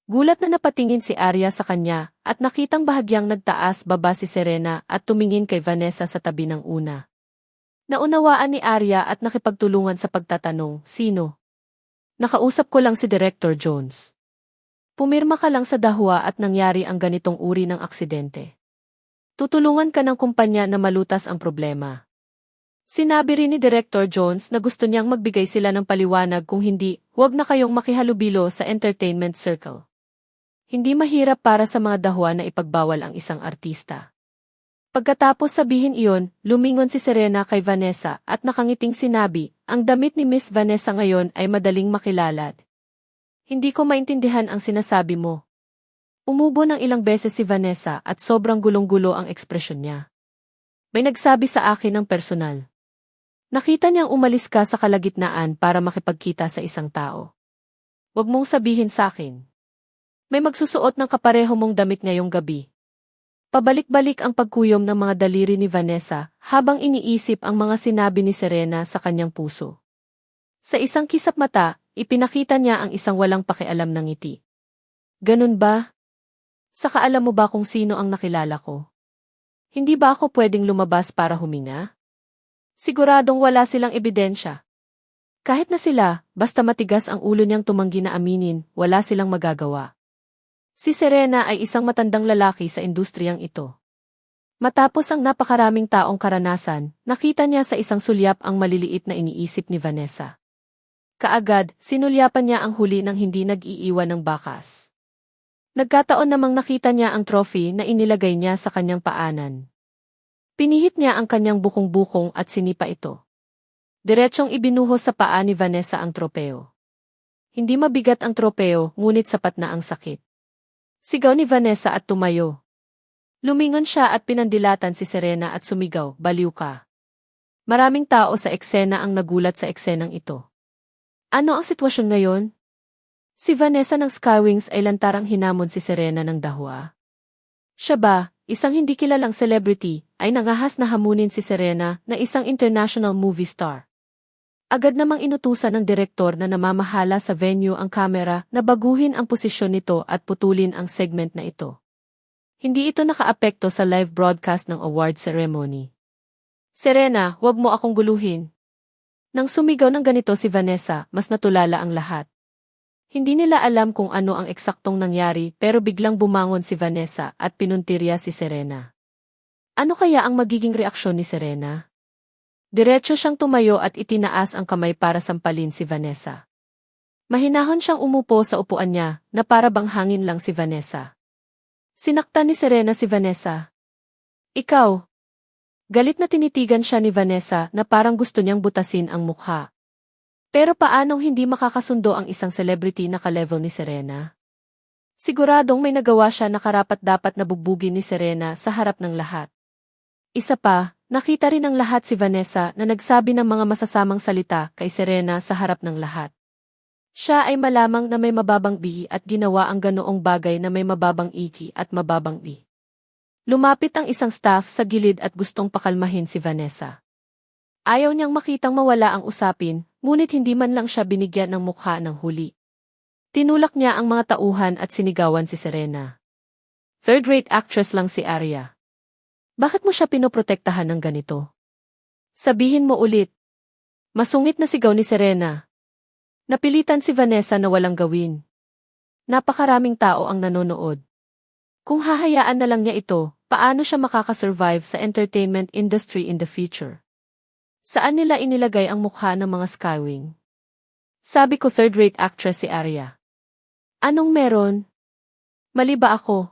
Speaker 1: Gulat na napatingin si Arya sa kanya at nakitang bahagyang nagtaas baba si Serena at tumingin kay Vanessa sa tabi ng una. Naunawaan ni Arya at nakipagtulungan sa pagtatanong, sino? Nakausap ko lang si Director Jones. Pumirma ka lang sa dahwa at nangyari ang ganitong uri ng aksidente. Tutulungan ka ng kumpanya na malutas ang problema. Sinabi rin ni Director Jones na gusto niyang magbigay sila ng paliwanag kung hindi, huwag na kayong makihalubilo sa entertainment circle. Hindi mahirap para sa mga dahwa na ipagbawal ang isang artista. Pagkatapos sabihin iyon, lumingon si Serena kay Vanessa at nakangiting sinabi, ang damit ni Miss Vanessa ngayon ay madaling makilala. Hindi ko maintindihan ang sinasabi mo. Umubo ng ilang beses si Vanessa at sobrang gulong-gulo ang ekspresyon niya. May nagsabi sa akin ng personal. Nakita niyang umalis ka sa kalagitnaan para makipagkita sa isang tao. Huwag mong sabihin sa akin. May magsusuot ng kapareho mong damit ngayong gabi. Pabalik-balik ang pagkuyom ng mga daliri ni Vanessa habang iniisip ang mga sinabi ni Serena sa kanyang puso. Sa isang kisap mata, ipinakita niya ang isang walang pakialam na ngiti. Ganun ba? Saka alam mo ba kung sino ang nakilala ko? Hindi ba ako pwedeng lumabas para huminga? Siguradong wala silang ebidensya. Kahit na sila, basta matigas ang ulo niyang tumanggi na aminin, wala silang magagawa. Si Serena ay isang matandang lalaki sa industriyang ito. Matapos ang napakaraming taong karanasan, nakita niya sa isang sulyap ang maliliit na iniisip ni Vanessa. Kaagad, sinulyapan niya ang huli ng hindi nag-iiwan ng bakas. Nagkataon namang nakita niya ang trophy na inilagay niya sa kanyang paanan. Pinihit niya ang kanyang bukong-bukong at sinipa ito. Diretsyong ibinuhos sa paa ni Vanessa ang tropeo. Hindi mabigat ang tropeo, ngunit sapat na ang sakit. Sigaw ni Vanessa at tumayo. Lumingon siya at pinandilatan si Serena at sumigaw, "Baliw ka." Maraming tao sa eksena ang nagulat sa eksenang ito. Ano ang sitwasyon ngayon? Si Vanessa ng Skywings ay lantarang hinamon si Serena ng dahwa. Siya ba, isang hindi kilalang celebrity, ay nangahas na hamunin si Serena na isang international movie star. Agad namang inutusan ng direktor na namamahala sa venue ang kamera na baguhin ang posisyon nito at putulin ang segment na ito. Hindi ito nakaapekto sa live broadcast ng award ceremony. "Serena, huwag mo akong guluhin." Nang sumigaw ng ganito si Vanessa, mas natulala ang lahat. Hindi nila alam kung ano ang eksaktong nangyari pero biglang bumangon si Vanessa at pinuntirya si Serena. Ano kaya ang magiging reaksyon ni Serena? Diretso siyang tumayo at itinaas ang kamay para sampalin si Vanessa. Mahinahon siyang umupo sa upuan niya na para bang hangin lang si Vanessa. Sinaktan ni Serena si Vanessa. "Ikaw." Galit na tinitigan siya ni Vanessa na parang gusto niyang butasin ang mukha. Pero paanong hindi makakasundo ang isang celebrity na ka-level ni Serena? Siguradong may nagawa siya na karapat-dapat na bugbugin ni Serena sa harap ng lahat. Isa pa, nakita rin ng lahat si Vanessa na nagsabi ng mga masasamang salita kay Serena sa harap ng lahat. Siya ay malamang na may mababang bi at ginawa ang ganoong bagay na may mababang iki at mababang bi. Lumapit ang isang staff sa gilid at gustong pakalmahin si Vanessa. Ayaw niyang makitang mawala ang usapin, ngunit hindi man lang siya binigyan ng mukha ng huli. Tinulak niya ang mga tauhan at sinigawan si Serena. "Third-rate actress lang si Arya. Bakit mo siya pinoprotektahan ng ganito? Sabihin mo ulit." Masungit na sigaw ni Serena. Napilitan si Vanessa na walang gawin. Napakaraming tao ang nanonood. Kung hahayaan na lang niya ito, paano siya makakasurvive sa entertainment industry in the future? Saan nila inilagay ang mukha ng mga Skywing? Sabi ko third-rate actress si Arya. Anong meron? Mali ba ako?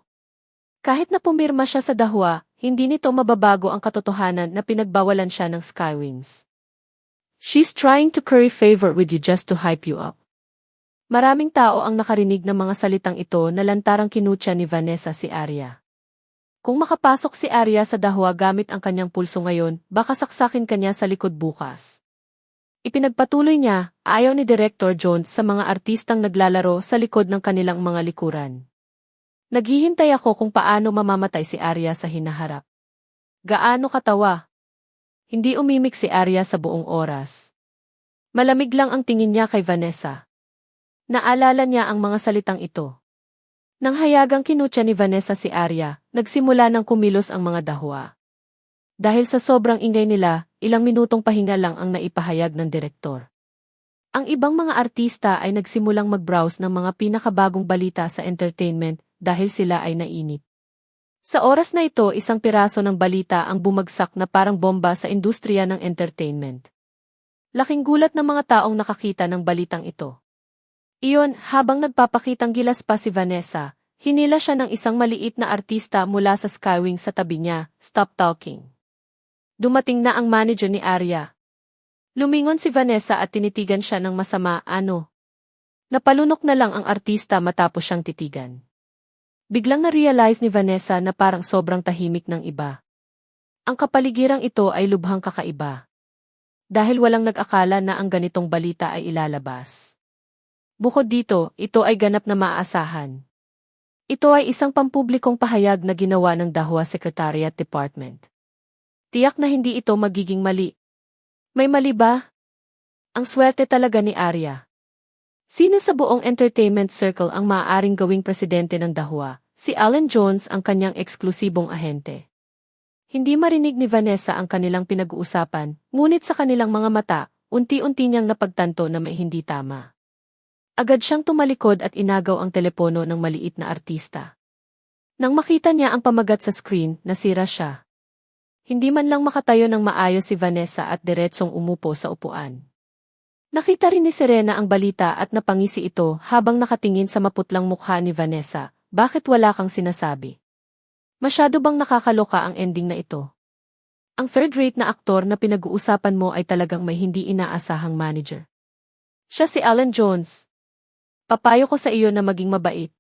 Speaker 1: Kahit na pumirma siya sa dahwa, hindi nito mababago ang katotohanan na pinagbawalan siya ng Skywings. She's trying to curry favor with you just to hype you up. Maraming tao ang nakarinig ng mga salitang ito na lantarang kinutya ni Vanessa si Arya. Kung makapasok si Arya sa dahwa gamit ang kanyang pulso ngayon, baka saksakin kanya sa likod bukas. Ipinagpatuloy niya, ayaw ni Director Jones sa mga artistang naglalaro sa likod ng kanilang mga likuran. Naghihintay ako kung paano mamamatay si Arya sa hinaharap. Gaano katawa? Hindi umimik si Arya sa buong oras. Malamig lang ang tingin niya kay Vanessa. Naalala niya ang mga salitang ito. Nang hayagang kinutya ni Vanessa si Arya, nagsimula ng kumilos ang mga dahwa. Dahil sa sobrang ingay nila, ilang minutong pahinga lang ang naipahayag ng direktor. Ang ibang mga artista ay nagsimulang mag-browse ng mga pinakabagong balita sa entertainment dahil sila ay nainip. Sa oras na ito, isang piraso ng balita ang bumagsak na parang bomba sa industriya ng entertainment. Laking gulat ng mga taong nakakita ng balitang ito. Iyon, habang nagpapakitang gilas pa si Vanessa, hinila siya ng isang maliit na artista mula sa Skywing sa tabi niya, "Stop talking." Dumating na ang manager ni Arya. Lumingon si Vanessa at tinitigan siya ng masama, "Ano?" Napalunok na lang ang artista matapos siyang titigan. Biglang na-realize ni Vanessa na parang sobrang tahimik ng iba. Ang kapaligirang ito ay lubhang kakaiba. Dahil walang nag-akala na ang ganitong balita ay ilalabas. Bukod dito, ito ay ganap na maaasahan. Ito ay isang pampublikong pahayag na ginawa ng Dahwa Secretariat Department. Tiyak na hindi ito magiging mali. May mali ba? Ang swerte talaga ni Arya. Sino sa buong entertainment circle ang maaaring gawing presidente ng Dahwa? Si Alan Jones ang kanyang eksklusibong ahente. Hindi marinig ni Vanessa ang kanilang pinag-uusapan, ngunit sa kanilang mga mata, unti-unti niyang napagtanto na may hindi tama. Agad siyang tumalikod at inagaw ang telepono ng maliit na artista. Nang makita niya ang pamagat sa screen, nasira siya. Hindi man lang makatayo ng maayos si Vanessa at diretsong umupo sa upuan. Nakita rin ni Serena ang balita at napangisi ito habang nakatingin sa maputlang mukha ni Vanessa. Bakit wala kang sinasabi? Masyado bang nakakaloka ang ending na ito? Ang third-rate na aktor na pinag-uusapan mo ay talagang may hindi inaasahang manager. Siya si Alan Jones. Papayo ko sa iyo na maging mabait.